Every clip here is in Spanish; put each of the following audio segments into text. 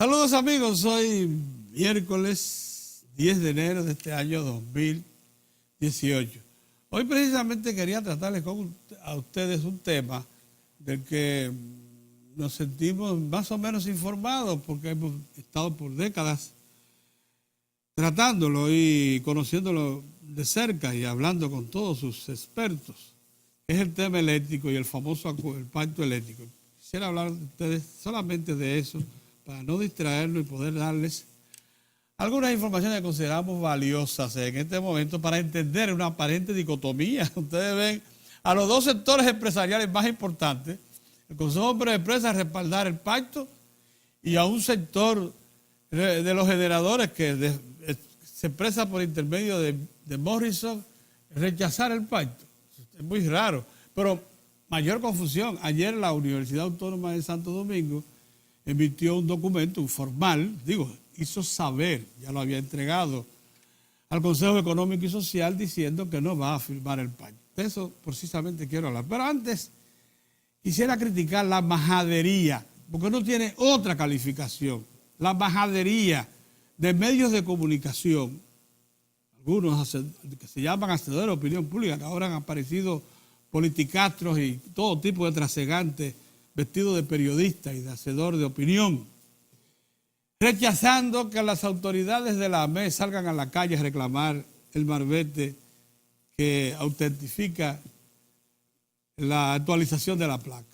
Saludos amigos, hoy miércoles 10 de enero de este año 2018. Hoy precisamente quería tratarles a ustedes un tema del que nos sentimos más o menos informados porque hemos estado por décadas tratándolo y conociéndolo de cerca y hablando con todos sus expertos. Es el tema eléctrico y el famoso el pacto eléctrico. Quisiera hablar de ustedes solamente de eso, para no distraernos y poder darles algunas informaciones que consideramos valiosas en este momento para entender una aparente dicotomía. Ustedes ven a los dos sectores empresariales más importantes, el Consejo de Empresas respaldar el pacto y a un sector de los generadores que se expresa por intermedio de Morrison rechazar el pacto. Es muy raro, pero mayor confusión. Ayer la Universidad Autónoma de Santo Domingo emitió un documento, un formal, hizo saber, ya lo había entregado al Consejo Económico y Social diciendo que no va a firmar el pacto. De eso precisamente quiero hablar. Pero antes quisiera criticar la majadería, porque no tiene otra calificación. La majadería de medios de comunicación, algunos que se llaman hacedores de opinión pública, que ahora han aparecido politicastros y todo tipo de trasegantes vestido de periodista y de hacedor de opinión, rechazando que las autoridades de la AMET salgan a la calle a reclamar el marbete que autentifica la actualización de la placa.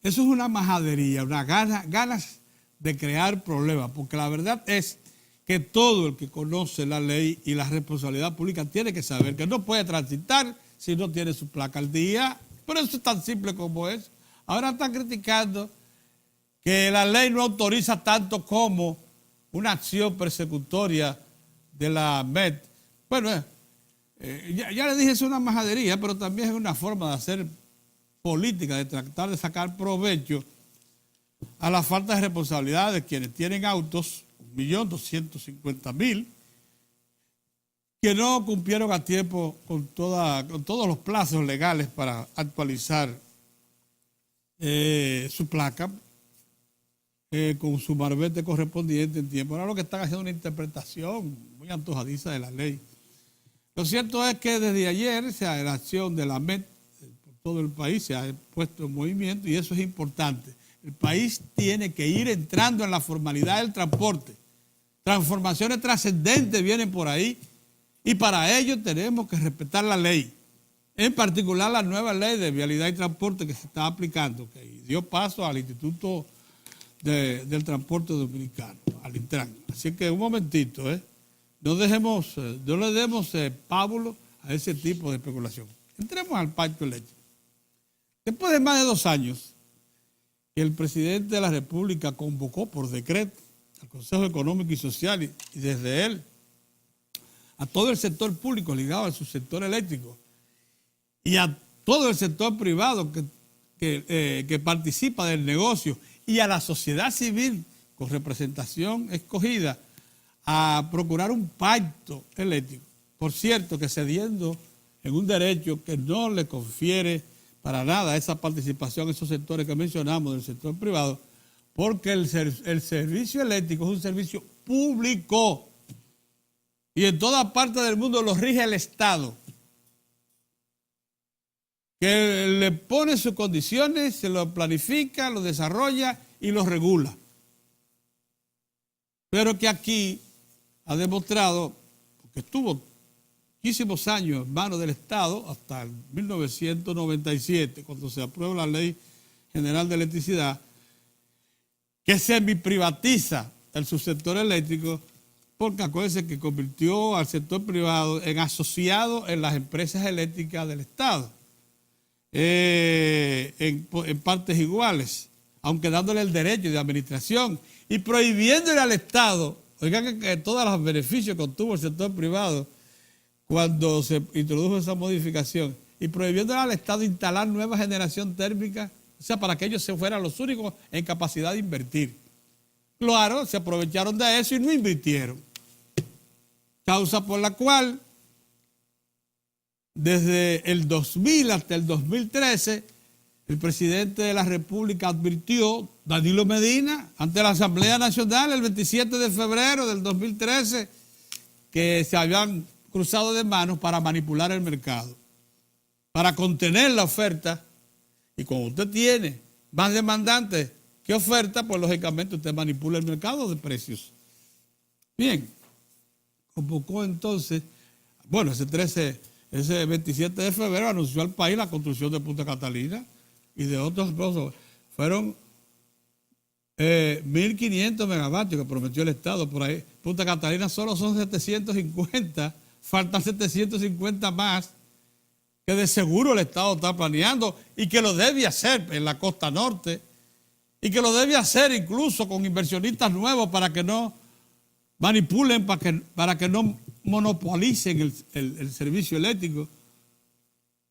Eso es una majadería, unas ganas de crear problemas, porque la verdad es que todo el que conoce la ley y la responsabilidad pública tiene que saber que no puede transitar si no tiene su placa al día. Pero eso es tan simple como es. Ahora están criticando que la ley no autoriza tanto como una acción persecutoria de la AMET. Bueno, ya les dije, es una majadería, pero también es una forma de hacer política, de tratar de sacar provecho a la falta de responsabilidad de quienes tienen autos, 1.250.000, que no cumplieron a tiempo con todos los plazos legales para actualizar su placa con su marbete correspondiente en tiempo. Ahora lo que están haciendo es una interpretación muy antojadiza de la ley. Lo cierto es que desde ayer la acción de la AMET por todo el país se ha puesto en movimiento y eso es importante. El país tiene que ir entrando en la formalidad del transporte. Transformaciones trascendentes vienen por ahí. Y para ello tenemos que respetar la ley, en particular la nueva ley de vialidad y transporte que se está aplicando, que dio paso al Instituto del Transporte Dominicano, al Intran. Así que un momentito, no le demos pábulo a ese tipo de especulación. Entremos al pacto eléctrico. Después de más de 2 años que el presidente de la República convocó por decreto al Consejo Económico y Social y desde él a todo el sector público ligado al subsector eléctrico y a todo el sector privado que participa del negocio y a la sociedad civil con representación escogida a procurar un pacto eléctrico. Por cierto, que cediendo en un derecho que no le confiere para nada esa participación en esos sectores que mencionamos del sector privado, porque el servicio eléctrico es un servicio público. Y en toda parte del mundo lo rige el Estado, que le pone sus condiciones, se lo planifica, lo desarrolla y lo regula. Pero que aquí ha demostrado, porque estuvo muchísimos años en manos del Estado, hasta el 1997, cuando se aprueba la Ley General de Electricidad, que semiprivatiza el subsector eléctrico, porque acuérdense que convirtió al sector privado en asociado en las empresas eléctricas del Estado, en partes iguales, aunque dándole el derecho de administración y prohibiéndole al Estado, oigan que todos los beneficios que obtuvo el sector privado cuando se introdujo esa modificación, y prohibiéndole al Estado instalar nueva generación térmica, o sea, para que ellos se fueran los únicos en capacidad de invertir. Claro, se aprovecharon de eso y no invirtieron. Causa por la cual, desde el 2000 hasta el 2013, El presidente de la República advirtió, Danilo Medina, ante la Asamblea Nacional el 27 de febrero del 2013, que se habían cruzado de manos para manipular el mercado, para contener la oferta. Y cuando usted tiene más demandantes que oferta, pues lógicamente usted manipula el mercado de precios. Bien, convocó entonces, bueno, ese 27 de febrero anunció al país la construcción de Punta Catalina y de otros cosas. Fueron 1.500 megavatios que prometió el Estado por ahí. Punta Catalina solo son 750, faltan 750 más que de seguro el Estado está planeando y que lo debe hacer en la costa norte y que lo debe hacer incluso con inversionistas nuevos para que no manipulen, para que no monopolicen el servicio eléctrico.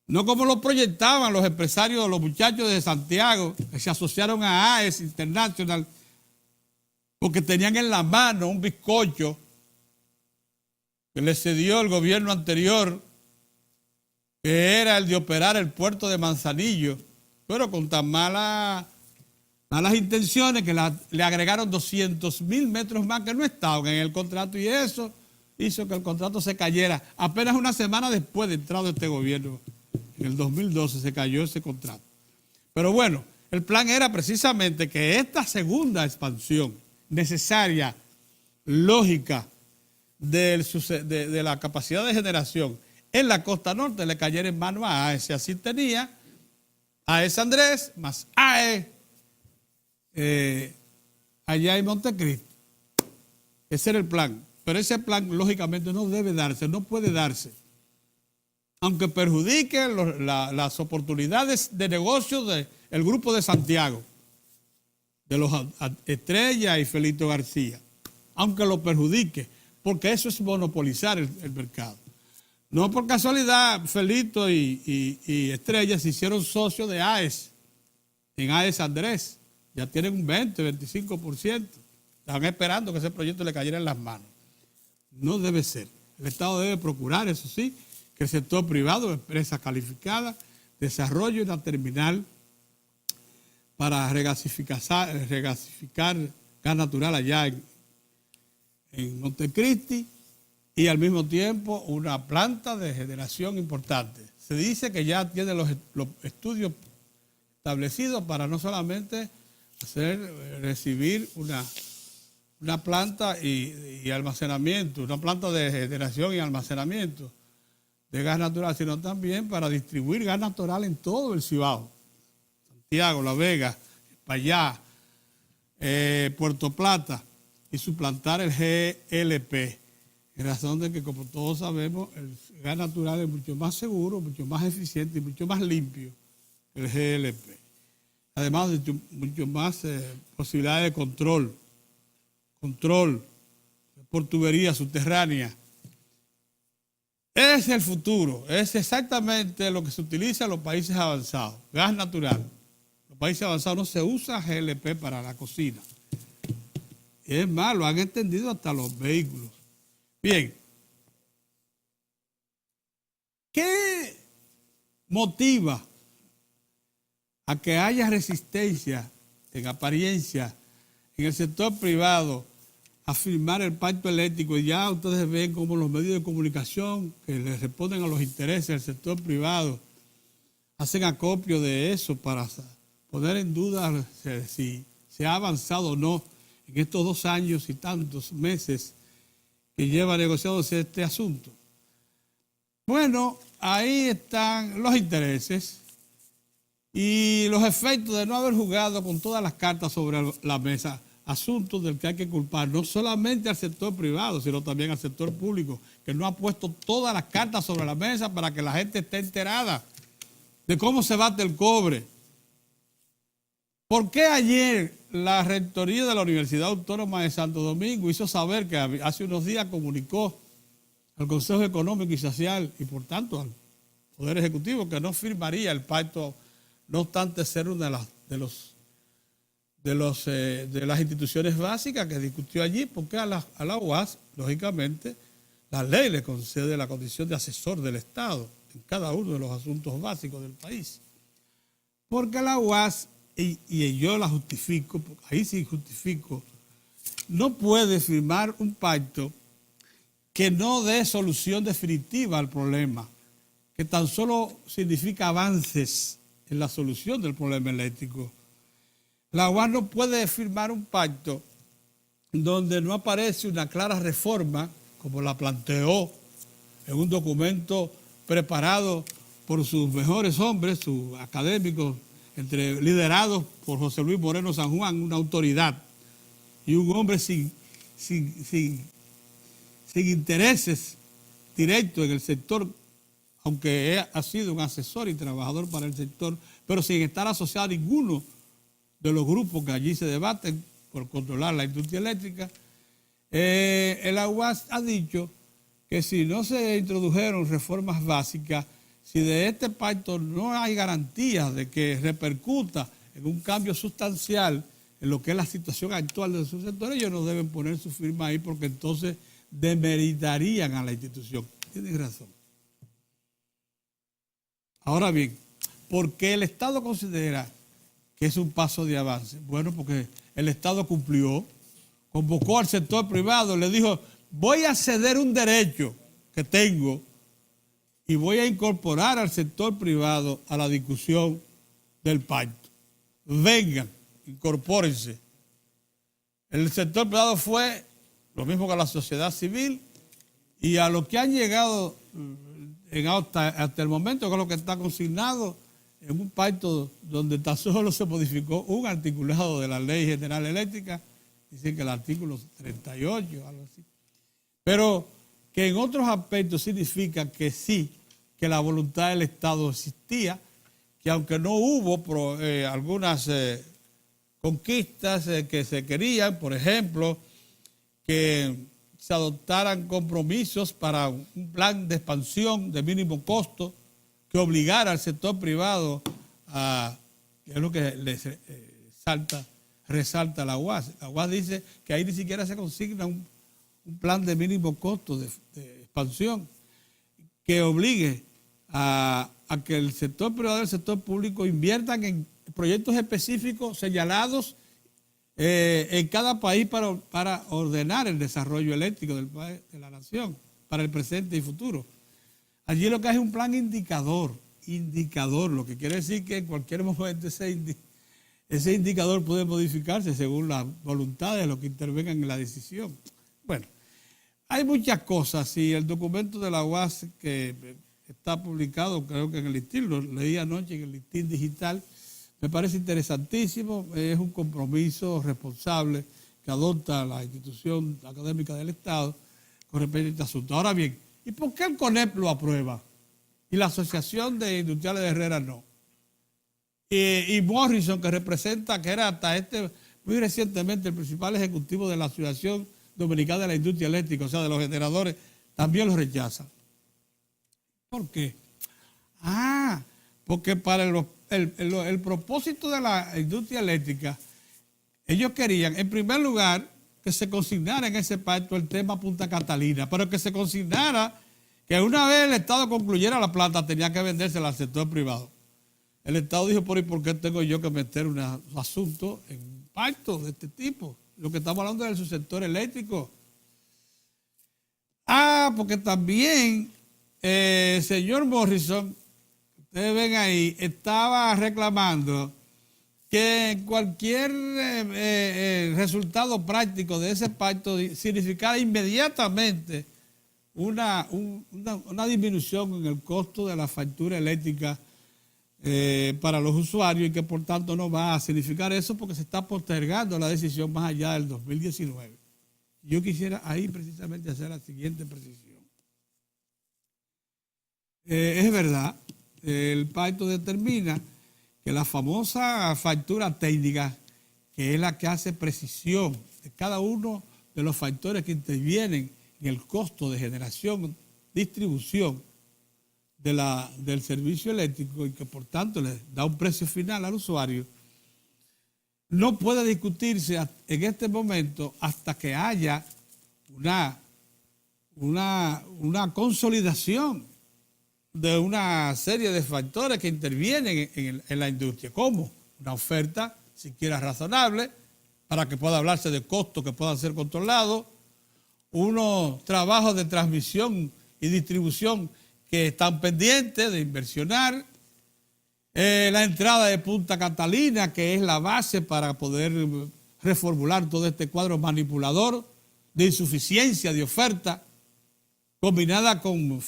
No como lo proyectaban los empresarios, los muchachos de Santiago, que se asociaron a AES International, porque tenían en la mano un bizcocho que les cedió el gobierno anterior, que era el de operar el puerto de Manzanillo, pero con tan malas intenciones que le agregaron 200.000 metros más que no estaban en el contrato, y eso hizo que el contrato se cayera. Apenas una semana después de entrado este gobierno, en el 2012 se cayó ese contrato. Pero bueno, el plan era precisamente que esta segunda expansión necesaria, lógica, de la capacidad de generación en la costa norte le cayera en mano a AES. Así tenía AES Andrés más AES allá en Montecristi. Ese era el plan. Pero ese plan, lógicamente, no debe darse, no puede darse, aunque perjudique las oportunidades de negocio del Grupo de Santiago, de los Estrella y Felito García, aunque lo perjudique, porque eso es monopolizar el mercado. No por casualidad, Felito y Estrella se hicieron socios de AES, en AES Andrés. Ya tienen un 25%. Están esperando que ese proyecto le cayera en las manos. No debe ser. El Estado debe procurar, eso sí, que el sector privado, empresa calificada, desarrolle una terminal para regasificar gas natural allá en Montecristi, y al mismo tiempo una planta de generación importante. Se dice que ya tiene los estudios establecidos para no solamente recibir una planta y almacenamiento, una planta de generación y almacenamiento de gas natural, sino también para distribuir gas natural en todo el Cibao, Santiago, La Vega, Payá, Puerto Plata, y suplantar el GLP, en razón de que, como todos sabemos, el gas natural es mucho más seguro, mucho más eficiente y mucho más limpio que el GLP. Además de mucho más posibilidades de control por tubería subterránea. Es el futuro, es exactamente lo que se utiliza en los países avanzados, gas natural. En los países avanzados no se usa GLP para la cocina. Es más, lo han entendido hasta los vehículos. Bien, ¿qué motiva a que haya resistencia en apariencia en el sector privado a firmar el pacto eléctrico? Y ya ustedes ven cómo los medios de comunicación que le responden a los intereses del sector privado hacen acopio de eso para poner en duda si se ha avanzado o no en estos 2 años y tantos meses que lleva negociándose este asunto. Bueno, ahí están los intereses y los efectos de no haber jugado con todas las cartas sobre la mesa, asuntos del que hay que culpar no solamente al sector privado, sino también al sector público, que no ha puesto todas las cartas sobre la mesa para que la gente esté enterada de cómo se bate el cobre. ¿Por qué ayer la rectoría de la Universidad Autónoma de Santo Domingo hizo saber que hace unos días comunicó al Consejo Económico y Social y por tanto al Poder Ejecutivo que no firmaría el pacto, no obstante ser una de las instituciones básicas que discutió allí, porque a la UAS, lógicamente, la ley le concede la condición de asesor del Estado en cada uno de los asuntos básicos del país? Porque la UAS, y yo la justifico, ahí sí justifico, no puede firmar un pacto que no dé solución definitiva al problema, que tan solo significa avances en la solución del problema eléctrico. La UAS no puede firmar un pacto donde no aparece una clara reforma, como la planteó en un documento preparado por sus mejores hombres, sus académicos, liderados por José Luis Moreno San Juan, una autoridad y un hombre sin intereses directos en el sector, aunque ha sido un asesor y trabajador para el sector, pero sin estar asociado a ninguno de los grupos que allí se debaten por controlar la industria eléctrica. El UAS ha dicho que si no se introdujeron reformas básicas, si de este pacto no hay garantías de que repercuta en un cambio sustancial en lo que es la situación actual de sus sectores, ellos no deben poner su firma ahí porque entonces demeritarían a la institución. Tienen razón. Ahora bien, ¿por qué el Estado considera que es un paso de avance? Bueno, porque el Estado cumplió, convocó al sector privado, le dijo, voy a ceder un derecho que tengo y voy a incorporar al sector privado a la discusión del pacto. Vengan, incorpórense. El sector privado fue lo mismo que la sociedad civil y a lo que han llegado hasta el momento, que es lo que está consignado en un pacto donde tan solo se modificó un articulado de la Ley General Eléctrica, dicen que el artículo 38, algo así, pero que en otros aspectos significa que sí, que la voluntad del Estado existía, que aunque no hubo algunas conquistas que se querían, por ejemplo, que se adoptaran compromisos para un plan de expansión de mínimo costo que obligara al sector privado a, que es lo que resalta la UAS. La UAS dice que ahí ni siquiera se consigna un plan de mínimo costo de expansión que obligue a que el sector privado y el sector público inviertan en proyectos específicos señalados en cada país para ordenar el desarrollo eléctrico del país, de la nación, para el presente y futuro. Allí lo que hay es un plan indicador, lo que quiere decir que en cualquier momento ese indicador puede modificarse según las voluntades de los que intervengan en la decisión. Bueno, hay muchas cosas y el documento de la UAS que está publicado, creo que en el listín, lo leí anoche en el listín digital, me parece interesantísimo, es un compromiso responsable que adopta la institución académica del Estado con respecto a este asunto. Ahora bien, ¿y por qué el CONEP lo aprueba y la Asociación de Industriales de Herrera no? Y Morrison, que representa, que era hasta muy recientemente el principal ejecutivo de la Asociación Dominicana de la Industria Eléctrica, o sea, de los generadores, también lo rechaza. ¿Por qué? Porque para el propósito de la industria eléctrica, ellos querían, en primer lugar, que se consignara en ese pacto el tema Punta Catalina, pero que se consignara que una vez el Estado concluyera la planta tenía que vendérsela al sector privado. El Estado dijo, ¿por qué tengo yo que meter un asunto en un pacto de este tipo? Lo que estamos hablando es del subsector eléctrico. Porque también el señor Morrison, ustedes ven ahí, estaba reclamando que cualquier resultado práctico de ese pacto significara inmediatamente una disminución en el costo de la factura eléctrica para los usuarios y que por tanto no va a significar eso porque se está postergando la decisión más allá del 2019. Yo quisiera ahí precisamente hacer la siguiente precisión. Es verdad, el pacto determina que la famosa factura técnica, que es la que hace precisión de cada uno de los factores que intervienen en el costo de generación, distribución del servicio eléctrico y que por tanto le da un precio final al usuario, no puede discutirse en este momento hasta que haya una consolidación de una serie de factores que intervienen en la industria, como una oferta siquiera razonable para que pueda hablarse de costos que puedan ser controlados, unos trabajos de transmisión y distribución que están pendientes de inversionar, la entrada de Punta Catalina, que es la base para poder reformular todo este cuadro manipulador de insuficiencia de oferta, combinada con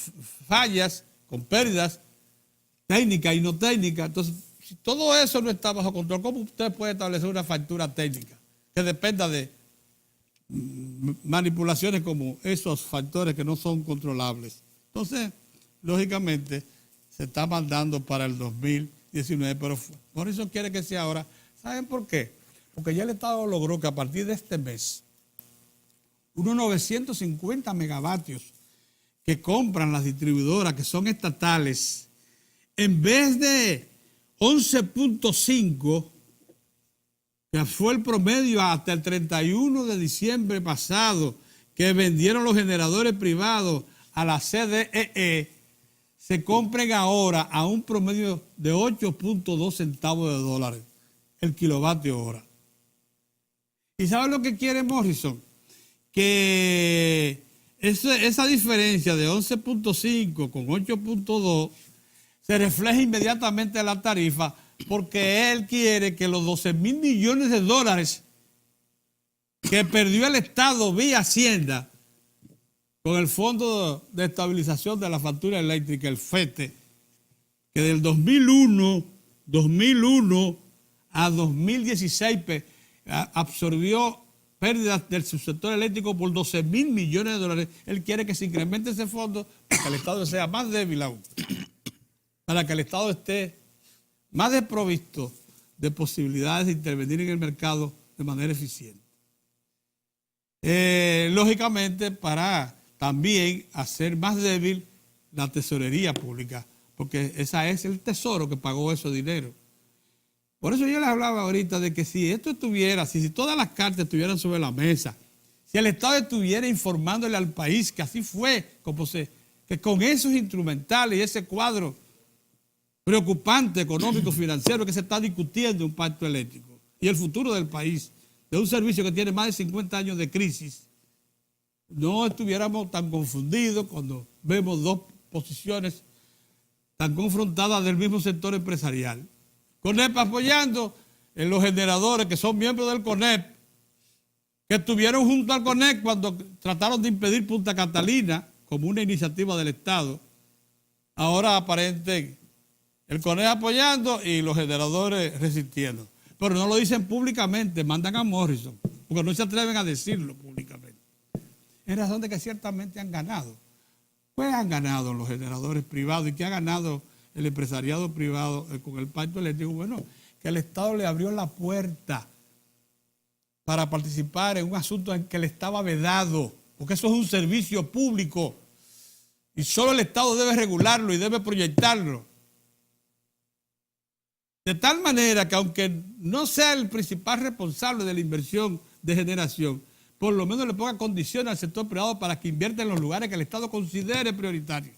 fallas, con pérdidas técnicas y no técnicas. Entonces, si todo eso no está bajo control, ¿cómo usted puede establecer una factura técnica que dependa de manipulaciones como esos factores que no son controlables? Entonces, lógicamente, se está mandando para el 2019, pero por eso quiere que sea ahora. ¿Saben por qué? Porque ya el Estado logró que a partir de este mes, unos 950 megavatios que compran las distribuidoras que son estatales, en vez de 11.5, que fue el promedio hasta el 31 de diciembre pasado, que vendieron los generadores privados a la CDEE, se compren ahora a un promedio de 8.2 centavos de dólares el kilovatio hora. ¿Y saben lo que quiere Morrison? Que esa diferencia de 11.5 con 8.2 se refleja inmediatamente en la tarifa, porque él quiere que los 12.000 millones de dólares que perdió el Estado vía Hacienda con el Fondo de Estabilización de la Factura Eléctrica, el FETE, que del 2001 a 2016 absorbió pérdidas del subsector eléctrico por 12.000 millones de dólares. Él quiere que se incremente ese fondo para que el Estado sea más débil aún, para que el Estado esté más desprovisto de posibilidades de intervenir en el mercado de manera eficiente. Lógicamente, para también hacer más débil la tesorería pública, porque ese es el tesoro que pagó ese dinero. Por eso yo les hablaba ahorita de que si esto estuviera, si todas las cartas estuvieran sobre la mesa, si el Estado estuviera informándole al país que así fue, que con esos instrumentales y ese cuadro preocupante económico financiero que se está discutiendo un pacto eléctrico y el futuro del país, de un servicio que tiene más de 50 años de crisis, no estuviéramos tan confundidos cuando vemos dos posiciones tan confrontadas del mismo sector empresarial. CONEP apoyando en los generadores que son miembros del CONEP, que estuvieron junto al CONEP cuando trataron de impedir Punta Catalina como una iniciativa del Estado. Ahora aparente el CONEP apoyando y los generadores resistiendo. Pero no lo dicen públicamente, mandan a Morrison, porque no se atreven a decirlo públicamente. En razón de que ciertamente han ganado. Pues han ganado los generadores privados y que ha ganado el empresariado privado con el pacto eléctrico. Bueno, que el Estado le abrió la puerta para participar en un asunto en que le estaba vedado, porque eso es un servicio público y solo el Estado debe regularlo y debe proyectarlo. De tal manera que aunque no sea el principal responsable de la inversión de generación, por lo menos le ponga condiciones al sector privado para que invierta en los lugares que el Estado considere prioritarios.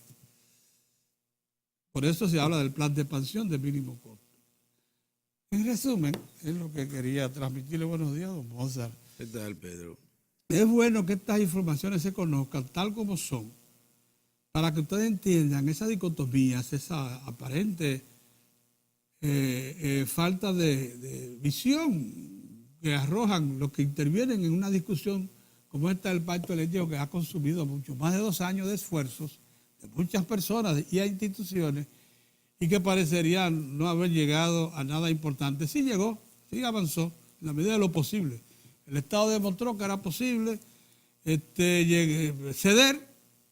Por eso se habla del plan de expansión de mínimo costo. En resumen, es lo que quería transmitirle. Buenos días, don Mozart. ¿Qué tal, Pedro? Es bueno que estas informaciones se conozcan tal como son, para que ustedes entiendan esas dicotomías, esa aparente falta de visión que arrojan los que intervienen en una discusión como esta del pacto eléctrico, que ha consumido mucho más de 2 años de esfuerzos de muchas personas y a instituciones, y que parecería no haber llegado a nada importante. Sí llegó, sí avanzó, en la medida de lo posible. El Estado demostró que era posible ceder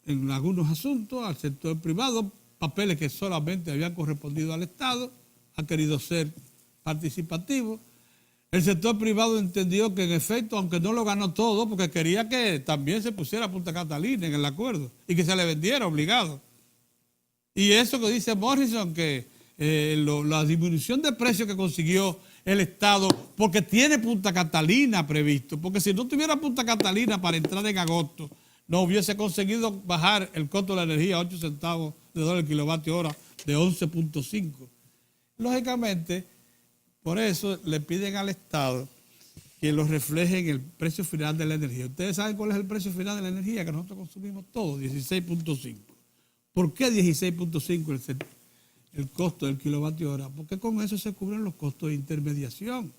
en algunos asuntos al sector privado, papeles que solamente habían correspondido al Estado, ha querido ser participativo. El sector privado entendió que en efecto, aunque no lo ganó todo, porque quería que también se pusiera Punta Catalina en el acuerdo y que se le vendiera obligado. Y eso que dice Morrison, que la disminución de precios que consiguió el Estado, porque tiene Punta Catalina previsto, porque si no tuviera Punta Catalina para entrar en agosto, no hubiese conseguido bajar el costo de la energía a 8 centavos de dólar el kilovatio hora de 11.5. Lógicamente, por eso le piden al Estado que lo refleje en el precio final de la energía. Ustedes saben cuál es el precio final de la energía que nosotros consumimos todos, 16.5. ¿Por qué 16.5 el costo del kilovatio hora? Porque con eso se cubren los costos de intermediación.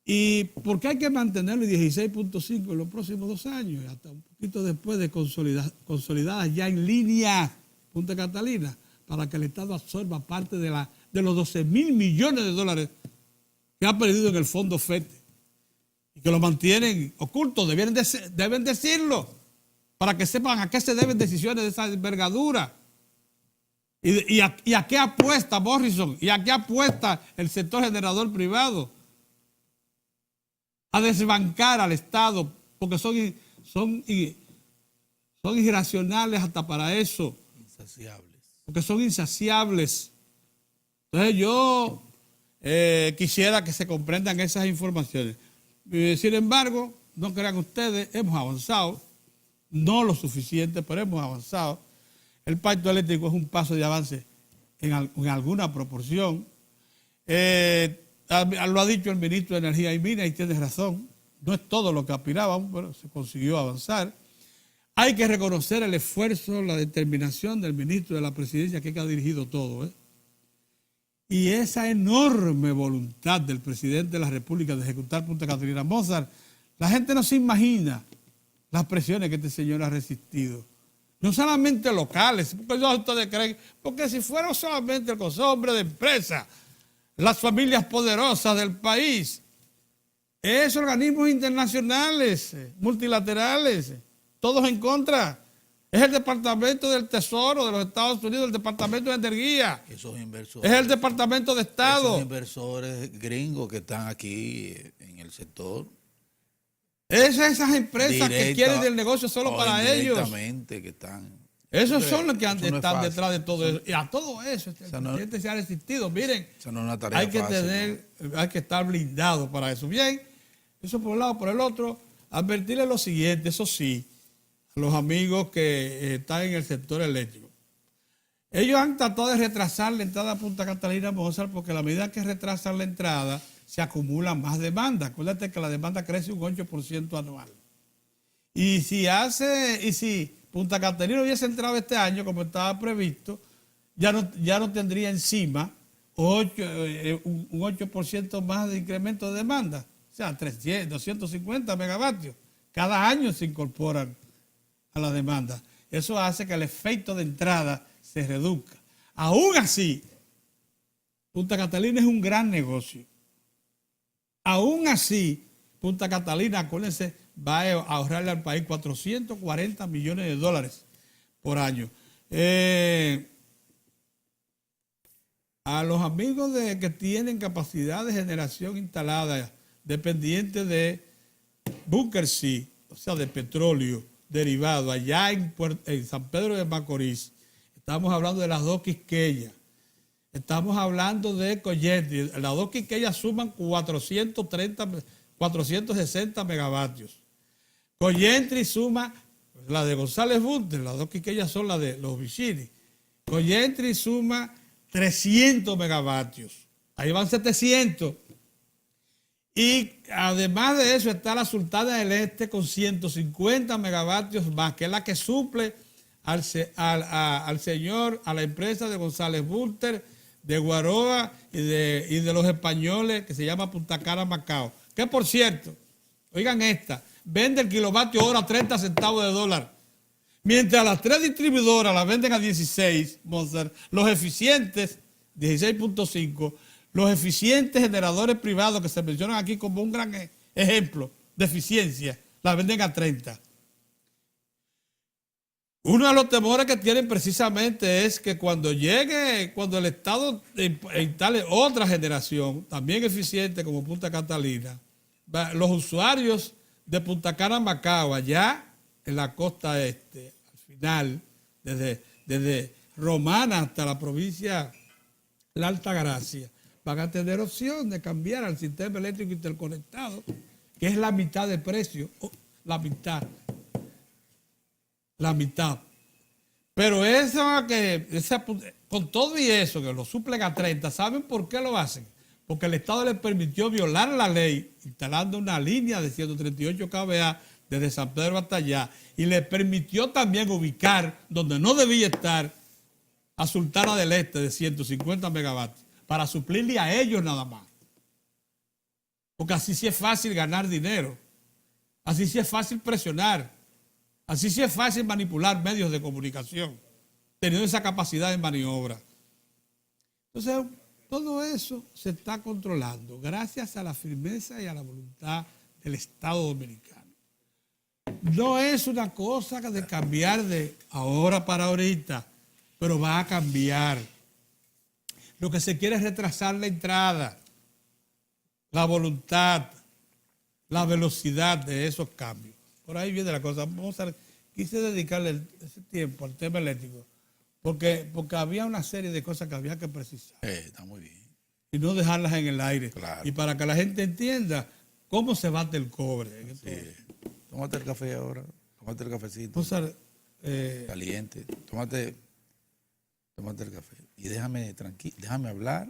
¿Y por qué hay que mantenerlo en 16.5 en los próximos 2 años? Hasta un poquito después de consolidadas ya en línea Punta Catalina, para que el Estado absorba parte de los 12.000 millones de dólares que ha perdido en el fondo FETE y que lo mantienen ocultos. Deben decirlo para que sepan a qué se deben decisiones de esa envergadura. ¿Y a qué apuesta Morrison? ¿Y a qué apuesta el sector generador privado? A desbancar al Estado, porque son irracionales hasta para eso. Insaciables. Porque son insaciables. Entonces yo quisiera que se comprendan esas informaciones. Sin embargo, no crean ustedes, hemos avanzado, no lo suficiente, pero hemos avanzado. El pacto eléctrico es un paso de avance en alguna proporción. Lo ha dicho el ministro de Energía y Minas y tiene razón. No es todo lo que aspirábamos, pero se consiguió avanzar. Hay que reconocer el esfuerzo, la determinación del ministro de la Presidencia que ha dirigido todo. Y esa enorme voluntad del presidente de la República de ejecutar Punta Catalina. Mozart, la gente no se imagina las presiones que este señor ha resistido. No solamente locales, porque ustedes creen, porque si fuera solamente el Consejo Hombre de Empresa, las familias poderosas del país, esos organismos internacionales, multilaterales, todos en contra. Es el Departamento del Tesoro de los Estados Unidos, el Departamento de Energía. Esos inversores. Es el Departamento de Estado. Esos inversores gringos que están aquí en el sector. Esas empresas que quieren del negocio solo para ellos. Directamente que están. Esos son los que están no detrás de todo eso. Y a todo eso, el presidente se ha resistido. Miren, no es una tarea hay que fácil, hay que estar blindado para eso. Bien, eso por un lado. Por el otro, advertirles lo siguiente, eso sí, a los amigos que están en el sector eléctrico. Ellos han tratado de retrasar la entrada a Punta Catalina Mozart porque a la medida que retrasan la entrada, se acumula más demanda. Acuérdate que la demanda crece un 8% anual. Y si Punta Catalina hubiese entrado este año como estaba previsto, ya no tendría encima un 8% más de incremento de demanda. O sea, 250 megavatios. Cada año se incorporan a la demanda. Eso hace que el efecto de entrada se reduzca. Aún así, Punta Catalina es un gran negocio. Aún así, Punta Catalina, acuérdense, va a ahorrarle al país 440 millones de dólares por año. A los amigos que tienen capacidad de generación instalada dependiente de Bunker Sea, o sea, de petróleo derivado, allá en San Pedro de Macorís, estamos hablando de las dos Quisqueyas. Estamos hablando de Collentri. Las dos Quisqueyas suman 460 megavatios. Collentri suma, la de González Bunter, las dos Quisqueyas son las de los Vicini. Collentri suma 300 megavatios. Ahí van 700. Y además de eso está la Sultana del Este con 150 megavatios más, que es la que suple a la empresa de González Bunter, de Guaroa y de los españoles que se llama Punta Cana Macao. Que por cierto, oigan esta, vende el kilovatio hora a 30 centavos de dólar. Mientras las tres distribuidoras la venden a 16, los eficientes, 16.5, los eficientes generadores privados que se mencionan aquí como un gran ejemplo de eficiencia, la venden a 30. Uno de los temores que tienen precisamente es que cuando el Estado instale otra generación, también eficiente como Punta Catalina, los usuarios de Punta Cana Macao, allá en la costa este, al final, desde Romana hasta la provincia de La Altagracia, van a tener opción de cambiar al sistema eléctrico interconectado, que es la mitad de precio, la mitad. la mitad. Pero con todo y eso, que lo suplen a 30, ¿saben por qué lo hacen? Porque el Estado les permitió violar la ley, instalando una línea de 138 kVA desde San Pedro hasta allá, y les permitió también ubicar donde no debía estar a Sultana del Este de 150 megavatios, para suplirle a ellos nada más. Porque así sí es fácil ganar dinero, así sí es fácil presionar, así sí es fácil manipular medios de comunicación, teniendo esa capacidad de maniobra. Entonces, todo eso se está controlando gracias a la firmeza y a la voluntad del Estado dominicano. No es una cosa de cambiar de ahora para ahorita, pero va a cambiar. Lo que se quiere es retrasar la entrada, la voluntad, la velocidad de esos cambios. Por ahí viene la cosa. Quise dedicarle ese tiempo al tema eléctrico, porque había una serie de cosas que había que precisar. Está muy bien. Y no dejarlas en el aire. Claro. Y para que la gente entienda cómo se bate el cobre. Sí. Tómate el café ahora. Tómate el cafecito. Caliente. Tómate el café. Y déjame hablar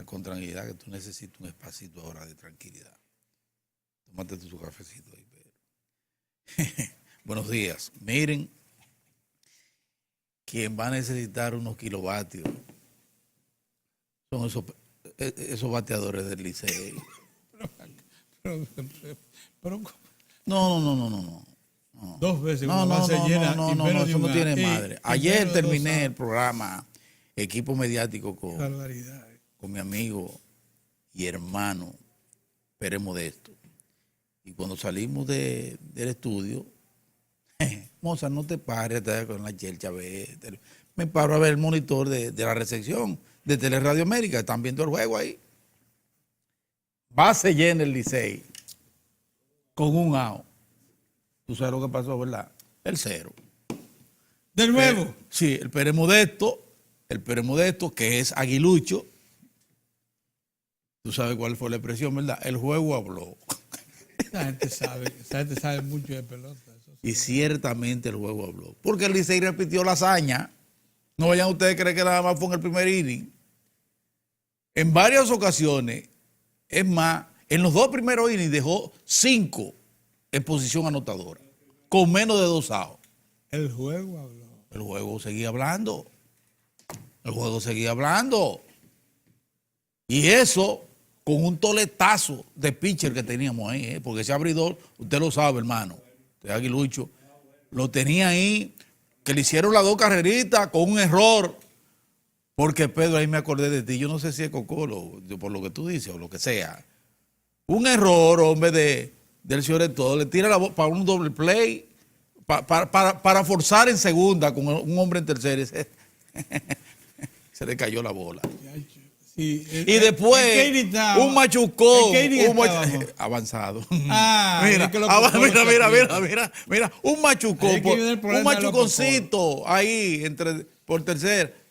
con tranquilidad, que tú necesitas un espacito ahora de tranquilidad. Tómate tu cafecito ahí, Pedro. Buenos días. Miren, quien va a necesitar unos kilovatios son esos bateadores del Licey. Pero No. 2 veces. No, eso no tiene madre. Ayer terminé el el programa Equipo Mediático con barbaridad. mi amigo y hermano Pérez Modesto. Y cuando salimos del estudio, Moza, no te pares con la chelcha. Me paro a ver el monitor de la recepción de Teleradio América. Están viendo el juego ahí. Base llena el Licey con un out. Tú sabes lo que pasó, ¿verdad? El 0. ¿De nuevo? Sí, el Pérez Modesto, que es aguilucho. Tú sabes cuál fue la expresión, ¿verdad? El juego habló. Esa gente sabe mucho de pelota. Y ciertamente el juego habló. Porque el Licey repitió la hazaña. No vayan ustedes a creer que nada más fue en el primer inning. En varias ocasiones, es más, en los 2 primeros innings dejó 5 en posición anotadora, con menos de 2 outs. El juego habló. El juego seguía hablando. Y eso con un toletazo de pitcher que teníamos ahí, porque ese abridor, usted lo sabe, hermano, usted aguilucho, lo tenía ahí, que le hicieron las 2 carreritas con un error. Porque, Pedro, ahí me acordé de ti. Yo no sé si es Cocolo, por lo que tú dices o lo que sea. Un error, hombre, del señor todo. Le tira la bola para un doble play, para forzar en segunda con un hombre en tercera. Se le cayó la bola. Sí, y después, un machucón. Avanzado. Mira, un machucón. Un machuconcito ahí, por tercer.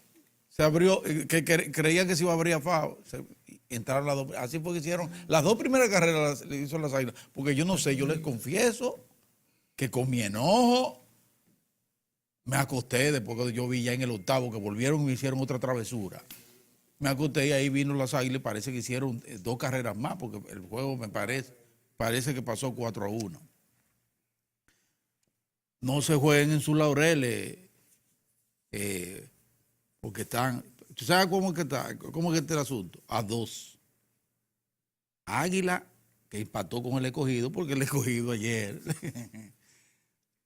Se abrió, que creían que se iba a abrir a FAO. Entraron las 2. Así fue que hicieron. Las 2 primeras carreras le hizo las Águilas. Porque yo no sé, yo les confieso que con mi enojo me acosté después que yo vi ya en el 8º que volvieron y me hicieron otra travesura. Me acosté y ahí vino las Águilas y parece que hicieron 2 carreras más, porque el juego me parece que pasó 4-1. No se jueguen en sus laureles. Porque están, ¿tú sabes cómo es que está el asunto? A 2. Águila, que empató con el Escogido, porque el Escogido ayer.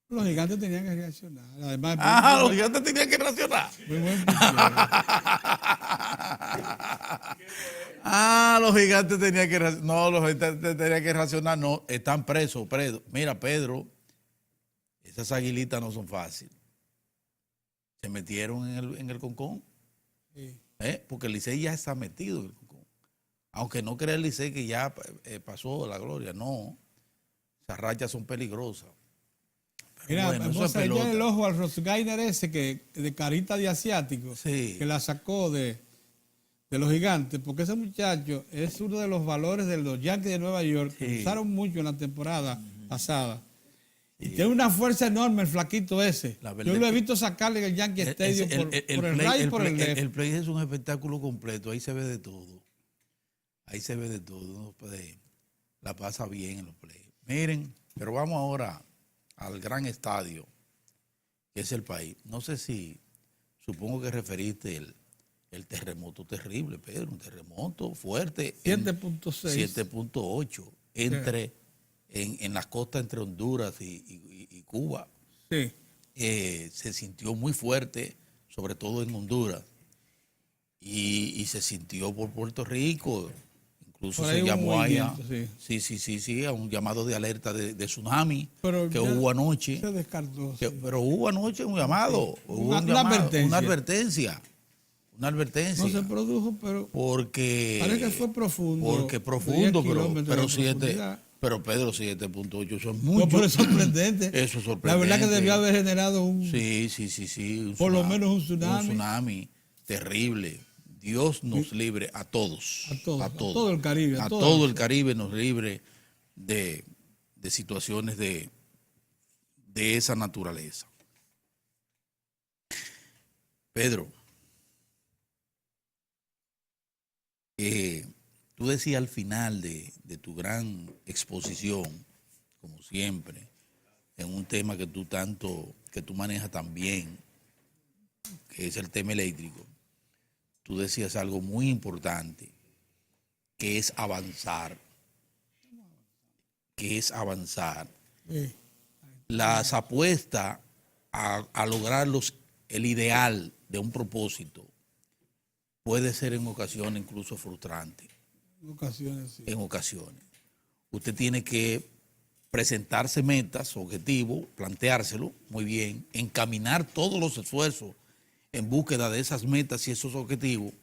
Los Gigantes tenían que reaccionar. Además, los Gigantes tenían que reaccionar. Muy buen los Gigantes tenían que reaccionar. No, los Gigantes tenían que reaccionar. No, están presos. Mira, Pedro, esas aguilitas no son fáciles. Se metieron en el concón. Sí. Porque el Licey ya está metido en el concón. Aunque no crea el Licey que ya pasó la gloria, no. Esas rachas son peligrosas. Pero mira, bueno, vamos a echarle el ojo al Rosgainer ese de carita de asiático, sí, que la sacó de los Gigantes, porque ese muchacho es uno de los valores de los Yankees de Nueva York, que usaron mucho en la temporada pasada. Y tiene una fuerza enorme el flaquito ese. Yo lo he visto sacarle en el Yankee Stadium por el right y por el left. El play es un espectáculo completo, ahí se ve de todo. Ahí se ve de todo. Uno la pasa bien en los plays. Miren, pero vamos ahora al gran estadio que es el país. No sé si, supongo que referiste el terremoto terrible, Pedro, un terremoto fuerte. 7.6. 7.8 en las costas entre Honduras y Cuba. Sí. Se sintió muy fuerte, sobre todo en Honduras, y se sintió por Puerto Rico. Incluso se llamó allá, sí, a un llamado de alerta de tsunami que hubo anoche. Se descartó. Pero hubo anoche un llamado, sí. Una advertencia. Una advertencia. No se produjo, pero porque parece que fue profundo. Porque profundo, pero Pedro, 7.8, eso es mucho. No, pero es sorprendente. Eso es sorprendente. La verdad que debió haber generado un... Sí. Por lo menos un tsunami. Un tsunami terrible. Dios nos libre a todos. A todo el Caribe. A todo el Caribe nos libre de situaciones de esa naturaleza. Pedro, tú decías al final de tu gran exposición, como siempre, en un tema que tú manejas tan bien, que es el tema eléctrico, tú decías algo muy importante, que es avanzar. Sí. Las apuestas a lograr el ideal de un propósito puede ser en ocasiones incluso frustrante. En ocasiones, sí. En ocasiones. Usted tiene que presentarse metas, objetivos, planteárselo muy bien, encaminar todos los esfuerzos en búsqueda de esas metas y esos objetivos,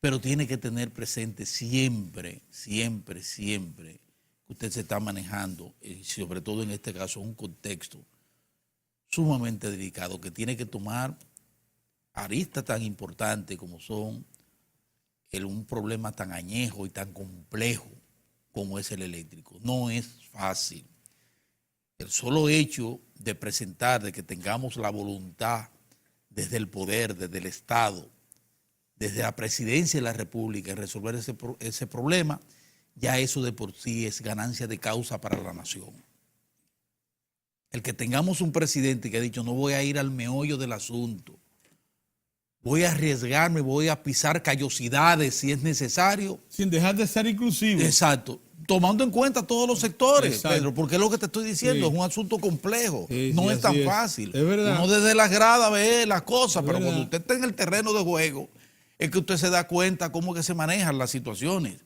pero tiene que tener presente siempre que usted se está manejando, y sobre todo en este caso, un contexto sumamente delicado que tiene que tomar aristas tan importantes como son un problema tan añejo y tan complejo como es el eléctrico. No es fácil. El solo hecho de presentar, de que tengamos la voluntad desde el poder, desde el Estado, desde la presidencia de la República en resolver ese problema, ya eso de por sí es ganancia de causa para la nación. El que tengamos un presidente que ha dicho no voy a ir al meollo del asunto, voy a arriesgarme, voy a pisar callosidades si es necesario. Sin dejar de ser inclusivo. Exacto. Tomando en cuenta todos los sectores, exacto, Pedro, porque es lo que te estoy diciendo, sí, es un asunto complejo, sí, no es tan fácil. Es verdad. Uno desde las gradas ve las cosas, pero cuando usted está en el terreno de juego, es que usted se da cuenta cómo que se manejan las situaciones.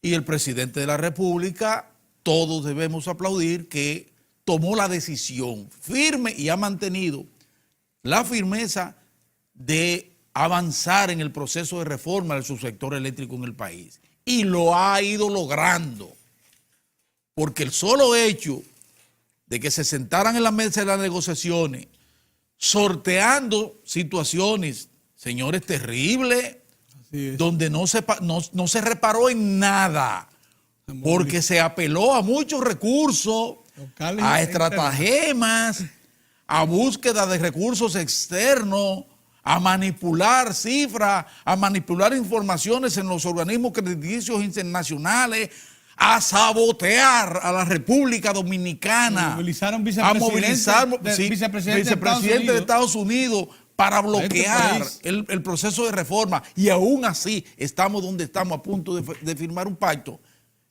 Y el presidente de la República, todos debemos aplaudir que tomó la decisión firme y ha mantenido la firmeza de avanzar en el proceso de reforma del subsector eléctrico en el país. Y lo ha ido logrando. Porque el solo hecho de que se sentaran en la mesa de las negociaciones, sorteando situaciones, señores, terribles, donde no se reparó en nada, porque se apeló a muchos recursos, a estratagemas, a búsqueda de recursos externos, a manipular cifras, a manipular informaciones en los organismos crediticios internacionales, a sabotear a la República Dominicana, a movilizar vicepresidente de Estados Unidos para bloquear el proceso de reforma, y aún así estamos donde estamos, a punto de firmar un pacto.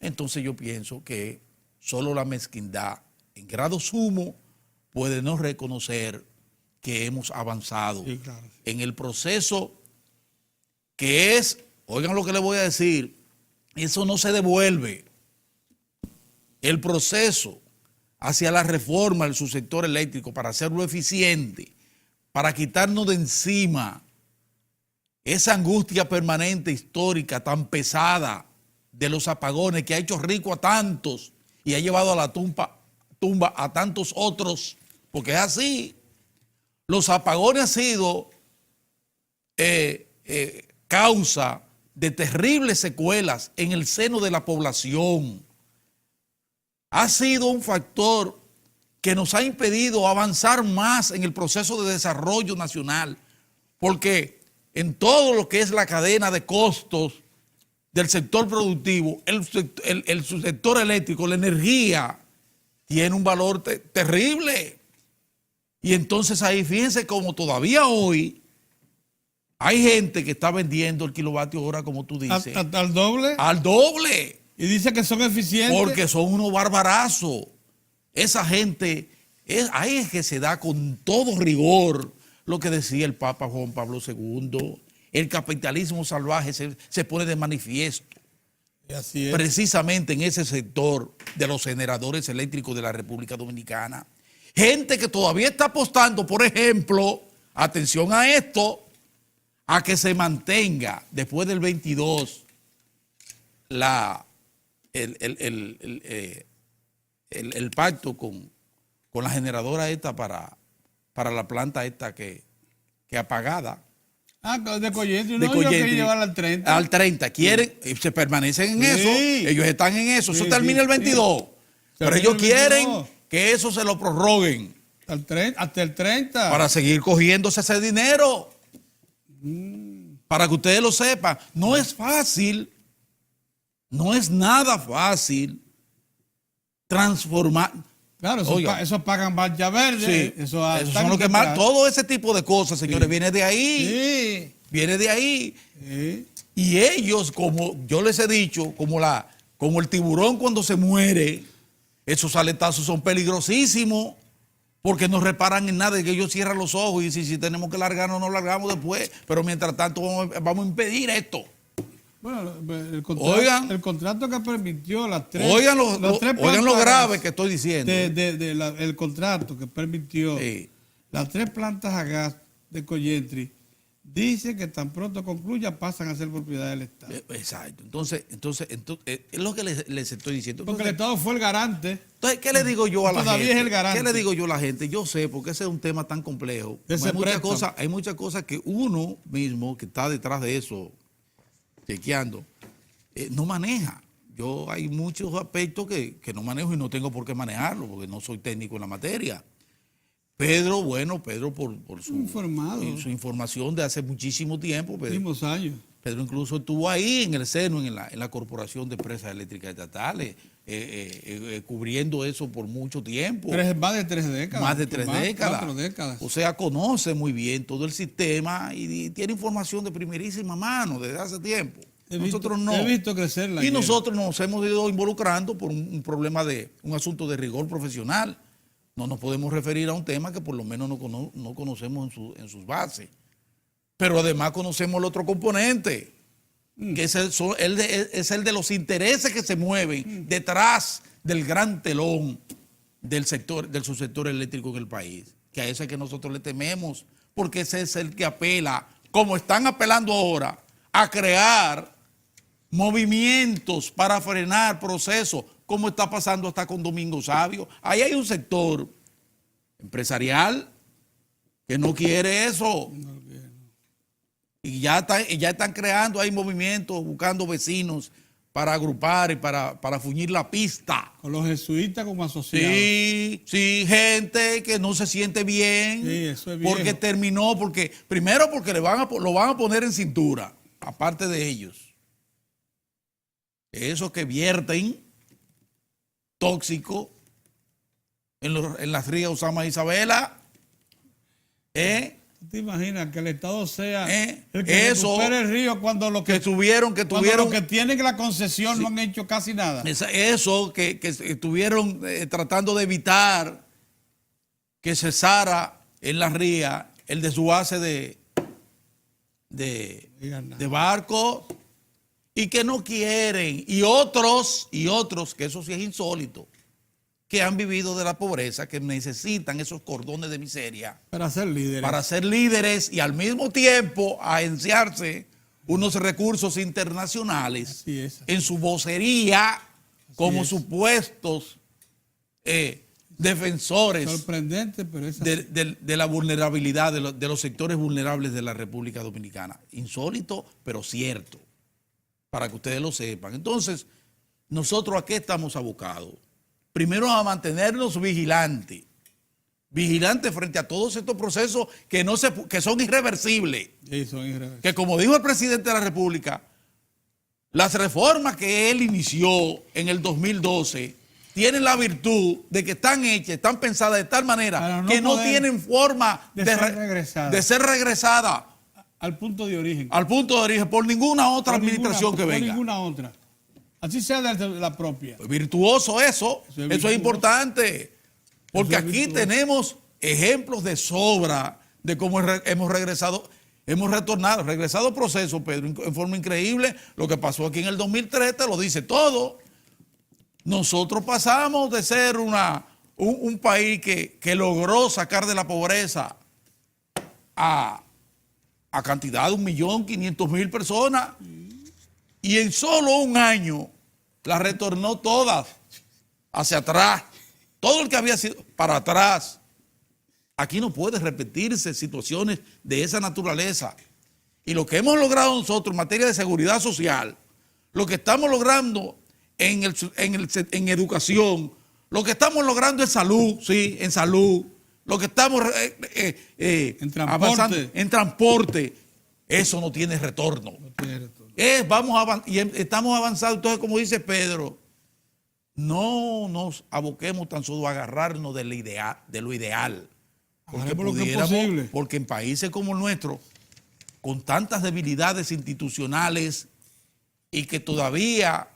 Entonces yo pienso que solo la mezquindad en grado sumo puede no reconocer que hemos avanzado, sí, claro, en el proceso que es, oigan lo que les voy a decir, eso no se devuelve. El proceso hacia la reforma del subsector eléctrico para hacerlo eficiente, para quitarnos de encima esa angustia permanente histórica tan pesada de los apagones que ha hecho rico a tantos y ha llevado a la tumba a tantos otros, porque es así. Los apagones han sido causa de terribles secuelas en el seno de la población. Ha sido un factor que nos ha impedido avanzar más en el proceso de desarrollo nacional, porque en todo lo que es la cadena de costos del sector productivo, el subsector eléctrico, la energía, tiene un valor terrible. Y entonces ahí fíjense como todavía hoy hay gente que está vendiendo el kilovatio hora, como tú dices. ¿Al doble? Al doble. Y dice que son eficientes. Porque son unos barbarazos. Esa gente, ahí es que se da con todo rigor lo que decía el Papa Juan Pablo II. El capitalismo salvaje se pone de manifiesto. Y así es. Precisamente en ese sector de los generadores eléctricos de la República Dominicana. Gente que todavía está apostando, por ejemplo, atención a esto, a que se mantenga después del 22 el pacto con la generadora esta para la planta esta que apagada. De Coyentri. De No, Coyentri. yo quería llevarla al 30. Al 30. Quieren, se permanecen en eso. Ellos están en eso. Eso termina el 22. Pero ellos quieren que eso se lo prorroguen. Hasta el 30. Para seguir cogiéndose ese dinero. Para que ustedes lo sepan. No es fácil. No es nada fácil transformar. Claro, eso pagan Valla Verde. Sí, eso son lo que más. Todo ese tipo de cosas, señores, viene de ahí. Sí. Viene de ahí. Sí. Y ellos, como yo les he dicho, como el tiburón cuando se muere, esos aletazos son peligrosísimos porque no reparan en nada, que ellos cierran los ojos y si tenemos que largarnos, nos largamos después. Pero mientras tanto vamos a impedir esto. Bueno, el contrato que permitió las tres. Oigan lo grave que estoy diciendo. El contrato que permitió las 3 plantas a gas de Coyentri dice que tan pronto concluya pasan a ser propiedad del Estado. Exacto. Entonces es lo que les estoy diciendo. Porque el Estado fue el garante. Entonces, ¿qué le digo yo a la gente? Todavía es el garante. ¿Qué le digo yo a la gente? Yo sé, porque ese es un tema tan complejo. Hay muchas cosas que uno mismo que está detrás de eso, chequeando, no maneja. Hay muchos aspectos que no manejo y no tengo por qué manejarlo, porque no soy técnico en la materia. Pedro por su información de hace muchísimo tiempo. Mismos años. Pedro incluso estuvo ahí en el seno, en la Corporación de Empresas Eléctricas Estatales, cubriendo eso por mucho tiempo. Más de 3 décadas. Más de 3 décadas. 4 décadas. O sea, conoce muy bien todo el sistema y tiene información de primerísima mano desde hace tiempo. He visto crecer la Y nosotros nos hemos ido involucrando por un problema un asunto de rigor profesional. No nos podemos referir a un tema que por lo menos no conocemos en sus bases. Pero además conocemos el otro componente, que es el de los intereses que se mueven detrás del gran telón del subsector eléctrico en el país. Que a ese es que nosotros le tememos, porque ese es el que apela, como están apelando ahora, a crear movimientos para frenar procesos, como está pasando hasta con Domingo Sabio. Ahí hay un sector empresarial que no quiere eso. Y ya están creando ahí movimientos, buscando vecinos para agrupar y para fuñir la pista. Con los jesuitas como asociados. Sí, gente que no se siente bien. Sí, eso es viejo. Porque primero porque lo van a poner en cintura, aparte de ellos. Esos que vierten tóxico en las rías Osama e Isabela. ¿Te imaginas que el Estado sea el que recupere el río cuando los que tienen la concesión no han hecho casi nada? Eso que estuvieron tratando de evitar que cesara en la ría el desguace de barcos y que no quieren. Y otros, que eso sí es insólito, que han vivido de la pobreza, que necesitan esos cordones de miseria para ser líderes y al mismo tiempo agenciarse unos recursos internacionales en su vocería como supuestos defensores. Sorprendente, pero es de la vulnerabilidad de los sectores vulnerables de la República Dominicana. Insólito, pero cierto, para que ustedes lo sepan. Entonces, nosotros ¿a qué estamos abocados? Primero a mantenernos vigilantes, vigilante frente a todos estos procesos que son irreversibles. Sí, son irreversibles. Que como dijo el presidente de la República, las reformas que él inició en el 2012 tienen la virtud de que están hechas, están pensadas de tal manera que no tienen forma de ser regresada al punto de origen. Al punto de origen por ninguna otra administración que venga. Por ninguna otra. Así sea de la propia. Virtuoso eso es importante. Porque aquí tenemos ejemplos de sobra de cómo hemos regresado procesos, Pedro, en forma increíble. Lo que pasó aquí en el 2003 te lo dice todo. Nosotros pasamos de ser un país que logró sacar de la pobreza a cantidad de 1.500.000 personas y en solo un año las retornó todas hacia atrás. Todo el que había sido para atrás. Aquí no puede repetirse situaciones de esa naturaleza. Y lo que hemos logrado nosotros en materia de seguridad social, lo que estamos logrando en educación, lo que estamos logrando en salud, sí, en salud, lo que estamos avanzando en transporte, eso no tiene retorno. No tiene retorno. Estamos avanzando. Entonces, como dice Pedro, no nos aboquemos tan solo a agarrarnos de lo ideal. Porque en países como el nuestro, con tantas debilidades institucionales y que todavía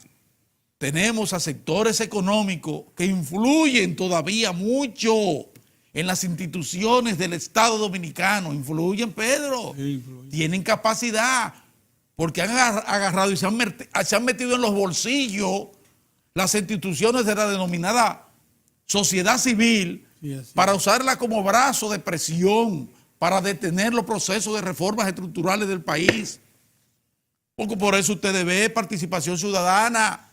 tenemos a sectores económicos que influyen todavía mucho en las instituciones del Estado Dominicano, influyen, Pedro, sí, influyen. Tienen capacidad, porque han agarrado y se han metido en los bolsillos las instituciones de la denominada sociedad civil, sí, para usarla como brazo de presión, para detener los procesos de reformas estructurales del país. Porque por eso ustedes ven participación ciudadana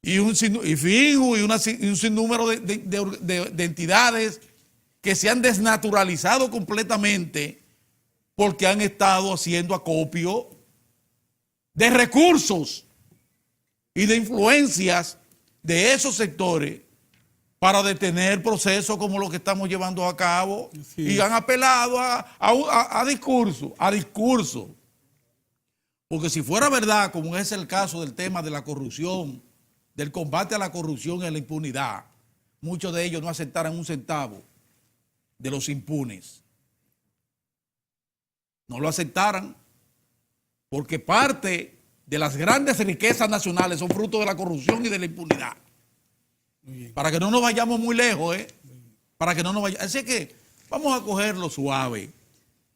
y un sinnúmero de entidades que se han desnaturalizado completamente porque han estado haciendo acopio de recursos y de influencias de esos sectores para detener procesos como los que estamos llevando a cabo. Sí. Y han apelado a discurso. Porque si fuera verdad, como es el caso del tema de la corrupción, del combate a la corrupción y a la impunidad, muchos de ellos no aceptaran un centavo de los impunes. No lo aceptaran porque parte de las grandes riquezas nacionales son fruto de la corrupción y de la impunidad. Para que no nos vayamos muy lejos, para que no nos vayamos. Así que vamos a cogerlo suave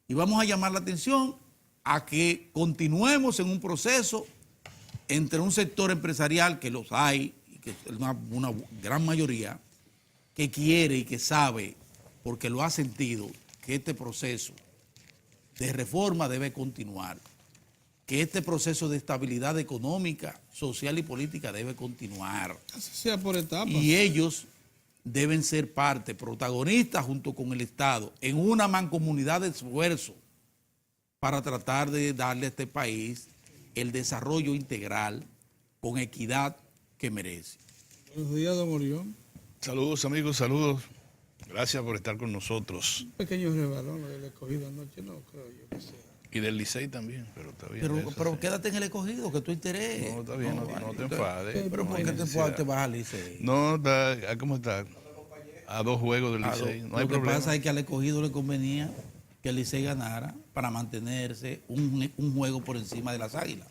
y vamos a llamar la atención a que continuemos en un proceso entre un sector empresarial, que los hay, y que es una gran mayoría, que quiere y que sabe, porque lo ha sentido, que este proceso de reforma debe continuar, que este proceso de estabilidad económica, social y política debe continuar. Así sea por etapas. Y ellos deben ser parte, protagonistas junto con el Estado, en una mancomunidad de esfuerzo para tratar de darle a este país el desarrollo integral con equidad que merece. Buenos días, don Orión. Saludos, amigos, saludos. Gracias por estar con nosotros. Un pequeño rebalón del Escogido anoche, no creo yo que sea. Y del Licey también, pero está bien. Pero quédate en el Escogido, que tu interés. No, está bien, no te enfades. Pero ¿por qué te vas al Licey? No, ¿cómo está? A 2 juegos del Licey, no hay problema. Lo que pasa es que al Escogido le convenía que el Licey ganara para mantenerse un juego por encima de las Águilas.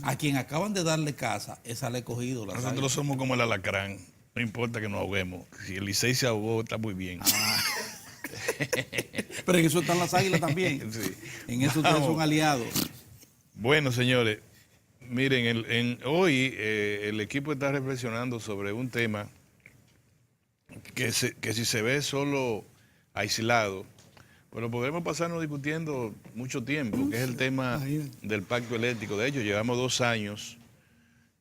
A quien acaban de darle casa es al Escogido. Nosotros somos como el alacrán, no importa que nos ahoguemos. Si el Licey se ahogó, está muy bien. Pero en eso están las Águilas también. Sí. En eso ustedes son aliados. Bueno, señores, miren, hoy el equipo está reflexionando sobre un tema que si se ve solo aislado, pero podremos pasarnos discutiendo mucho tiempo, que es el tema del pacto eléctrico. De hecho, llevamos 2 años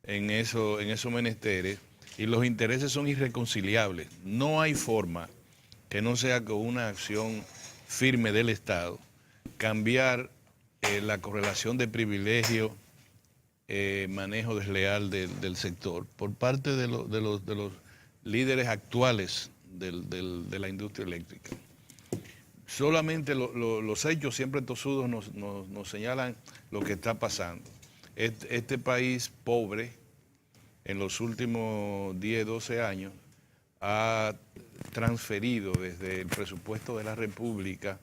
en esos menesteres y los intereses son irreconciliables. No hay forma que no sea con una acción firme del Estado cambiar la correlación de privilegio, manejo desleal del sector por parte de los líderes actuales de la industria eléctrica. Solamente los hechos siempre tosudos nos señalan lo que está pasando. Este país pobre, en los últimos 10, 12 años, ha transferido desde el presupuesto de la República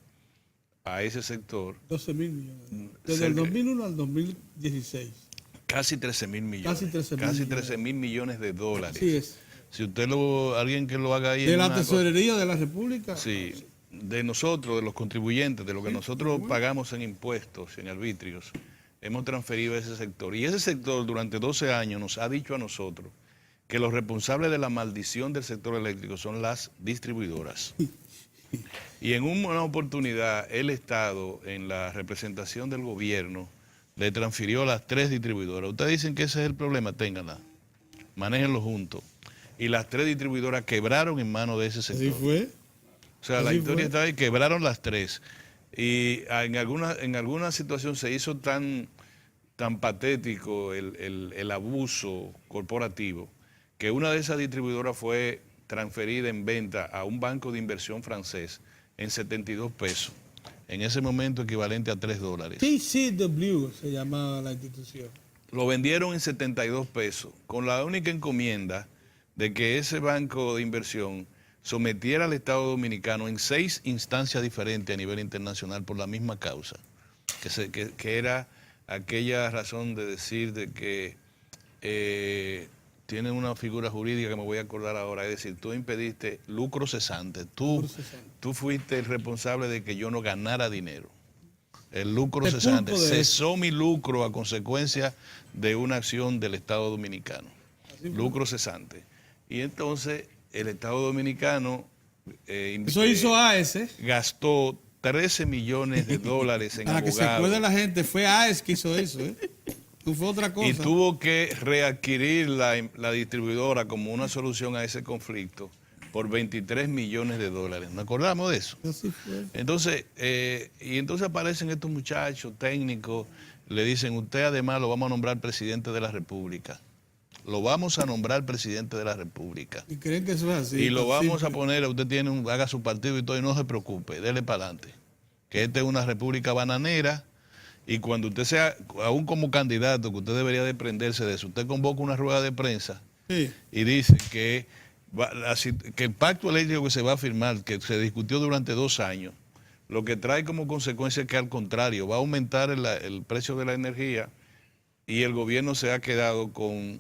a ese sector 12.000 millones. Desde el 2001 al 2016. casi 13.000 millones. Casi 13.000 millones de dólares. Así es. Si usted alguien que lo haga ahí. De la tesorería de la República. Sí, de nosotros, de los contribuyentes, de lo que nosotros pagamos en impuestos, en arbitrios, hemos transferido a ese sector. Y ese sector durante 12 años nos ha dicho a nosotros que los responsables de la maldición del sector eléctrico son las distribuidoras. Y en una oportunidad el Estado, en la representación del gobierno, le transfirió a las 3 distribuidoras. Ustedes dicen que ese es el problema, ténganla, manéjenlo juntos. Y las 3 distribuidoras quebraron en manos de ese sector. Así fue. O sea, la historia está ahí, quebraron las 3. Y en alguna situación se hizo tan patético el abuso corporativo que una de esas distribuidoras fue transferida en venta a un banco de inversión francés en 72 pesos. En ese momento equivalente a $3. TCW se llamaba la institución. Lo vendieron en 72 pesos, con la única encomienda de que ese banco de inversión sometiera al Estado Dominicano en 6 instancias diferentes a nivel internacional por la misma causa, que era aquella razón de decir de que tiene una figura jurídica que me voy a acordar ahora, es decir, tú impediste lucro cesante, tú fuiste el responsable de que yo no ganara dinero. El lucro cesante, cesó mi lucro a consecuencia de una acción del Estado Dominicano, lucro cesante. Y entonces el Estado Dominicano eso hizo AES, gastó 13 millones de dólares en para abogados. Para que se acuerde la gente, fue AES que hizo eso, no fue otra cosa. Y tuvo que readquirir la distribuidora como una solución a ese conflicto por 23 millones de dólares. ¿Nos acordamos de eso? Así fue. Entonces, entonces aparecen estos muchachos técnicos, le dicen, usted además lo vamos a nombrar presidente de la República. Lo vamos a nombrar presidente de la República. ¿Y creen que eso es así? Y lo vamos a poner, usted haga su partido y todo, y no se preocupe, dele para adelante. Que esta es una república bananera, y cuando usted sea, aún como candidato, que usted debería desprenderse de eso, usted convoca una rueda de prensa y dice que el pacto eléctrico que se va a firmar, que se discutió durante 2 años, lo que trae como consecuencia es que al contrario, va a aumentar el precio de la energía, y el gobierno se ha quedado con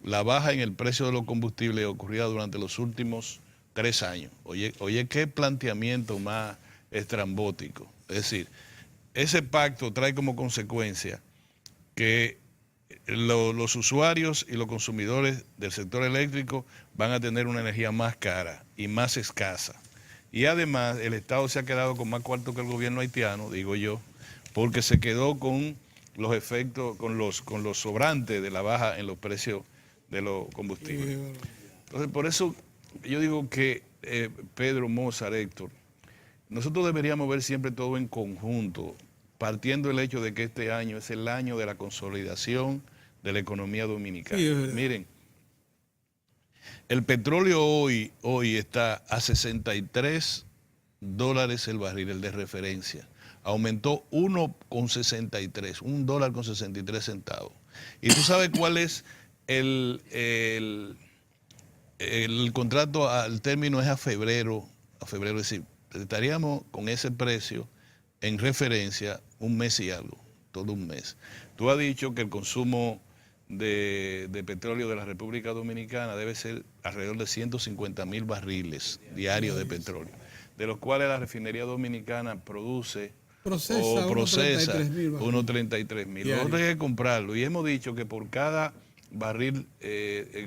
la baja en el precio de los combustibles ocurrida durante los últimos 3 años. Oye, qué planteamiento más estrambótico. Es decir, ese pacto trae como consecuencia que los usuarios y los consumidores del sector eléctrico van a tener una energía más cara y más escasa. Y además el Estado se ha quedado con más cuarto que el gobierno haitiano, digo yo, porque se quedó con los efectos, con los sobrantes de la baja en los precios de los combustibles. Entonces, por eso yo digo que Pedro, Mozart, Héctor, nosotros deberíamos ver siempre todo en conjunto, partiendo del hecho de que este año es el año de la consolidación de la economía dominicana. Sí, miren, el petróleo hoy está a $63 el barril, el de referencia. Aumentó 1,63, $1.63. ¿Y tú sabes cuál es el contrato al término? Es a febrero, es decir, estaríamos con ese precio en referencia un mes y algo, todo un mes. Tú has dicho que el consumo de petróleo de la República Dominicana debe ser alrededor de 150,000 barriles diarios de petróleo, de los cuales la refinería dominicana procesa unos 33,000. Nosotros hay que comprarlo, y hemos dicho que por cada barril,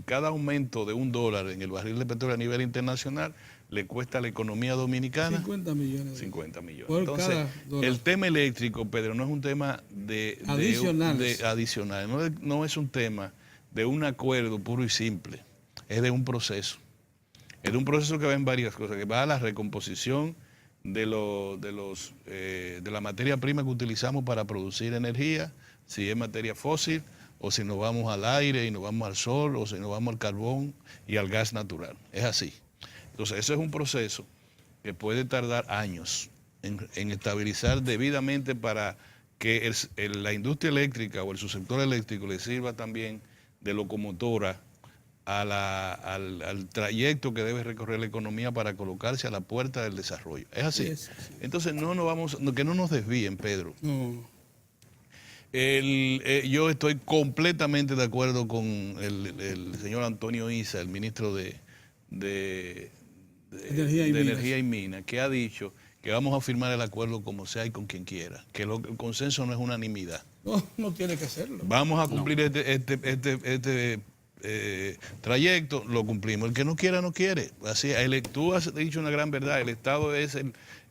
cada aumento de $1 en el barril de petróleo a nivel internacional le cuesta a la economía dominicana 50 millones. 50 millones. Entonces, el tema eléctrico, Pedro, no es un tema adicional, no es un tema de un acuerdo puro y simple, es de un proceso. Es de un proceso que va en varias cosas, que va a la recomposición de la materia prima que utilizamos para producir energía, si es materia fósil, o si nos vamos al aire y nos vamos al sol, o si nos vamos al carbón y al gas natural. Es así. Entonces, ese es un proceso que puede tardar años en estabilizar debidamente para que la industria eléctrica o el subsector eléctrico le sirva también de locomotora al trayecto que debe recorrer la economía para colocarse a la puerta del desarrollo. ¿Es así? Sí. Entonces, que no nos desvíen, Pedro. No. Yo estoy completamente de acuerdo con el señor Antonio Issa, el ministro de Energía y Minas, que ha dicho que vamos a firmar el acuerdo como sea y con quien quiera, que el consenso no es unanimidad. No tiene que serlo. Vamos a cumplir este trayecto, lo cumplimos. El que no quiera, no quiere. Así, tú has dicho una gran verdad, el Estado es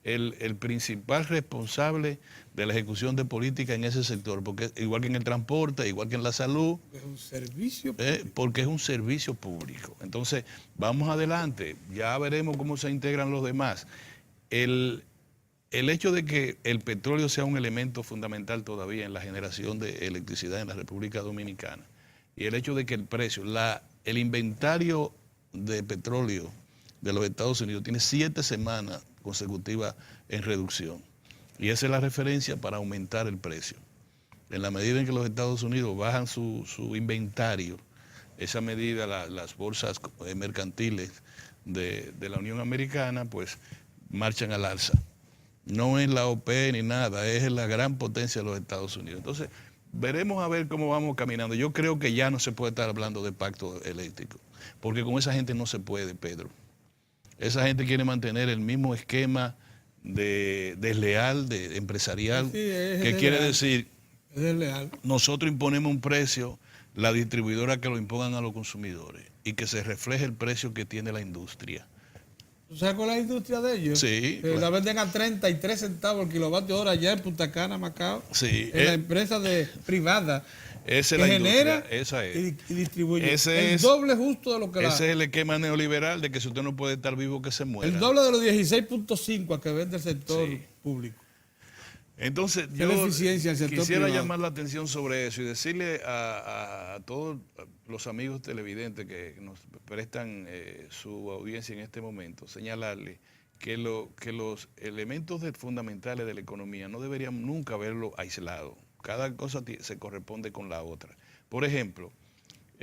el principal responsable de la ejecución de política en ese sector, porque igual que en el transporte, igual que en la salud, Es un servicio público. porque es un servicio público. Entonces, vamos adelante, ya veremos cómo se integran los demás. El hecho de que el petróleo sea un elemento fundamental todavía en la generación de electricidad en la República Dominicana, y el hecho de que el precio, el inventario de petróleo de los Estados Unidos tiene 7 semanas consecutivas en reducción. Y esa es la referencia para aumentar el precio. En la medida en que los Estados Unidos bajan su inventario, esa medida, las bolsas mercantiles de la Unión Americana, pues marchan al alza. No es la OPE ni nada, es la gran potencia de los Estados Unidos. Entonces, veremos a ver cómo vamos caminando. Yo creo que ya no se puede estar hablando de pacto eléctrico, porque con esa gente no se puede, Pedro. Esa gente quiere mantener el mismo esquema de desleal, de empresarial, Sí, que quiere decir, es desleal. nosotros imponemos un precio, la distribuidora que lo impongan a los consumidores y que se refleje el precio que tiene la industria. ¿Tú sabes cuál es la industria de ellos? Sí, Que la venden a 33 centavos el kilovatio hora allá en Punta Cana, Macao. Sí, En la empresa privada esa que es la genera industria, esa es. y distribuye. Ese el es- doble justo de lo que Ese es el esquema neoliberal de que si usted no puede estar vivo, que se muera. el doble de los 16.5 a que vende el sector Sí. público. Entonces, ¿Qué yo deficiencia el sector quisiera privado? llamar la atención sobre eso y decirle a todos los amigos televidentes que nos prestan su audiencia en este momento, señalarle que los elementos fundamentales de la economía no deberían nunca verlo aislado. Cada cosa se corresponde con la otra. Por ejemplo,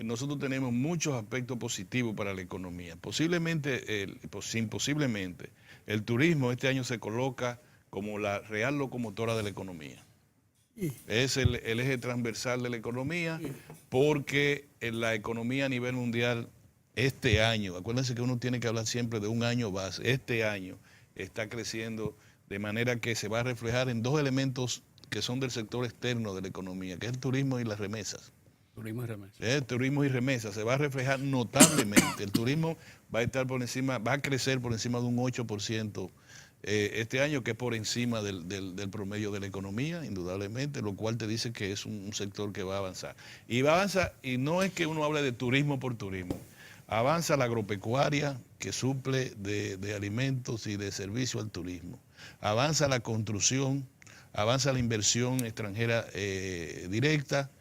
nosotros tenemos muchos aspectos positivos para la economía. Posiblemente, el turismo este año se coloca como la real locomotora de la economía. Sí. Es el eje transversal de la economía, porque en la economía a nivel mundial este año, acuérdense que uno tiene que hablar siempre de un año base, este año está creciendo de manera que se va a reflejar en 2 elementos que son del sector externo de la economía, que es el turismo y las remesas. Turismo y remesas. Turismo y remesas se va a reflejar notablemente. El turismo va a estar va a crecer por encima de un 8% este año, que es por encima del promedio de la economía, indudablemente, lo cual te dice que es un sector que va a avanzar. Y va a avanzar, y no es que uno hable de turismo por turismo, avanza la agropecuaria, que suple de alimentos y de servicio al turismo, avanza la construcción, avanza la inversión extranjera directa,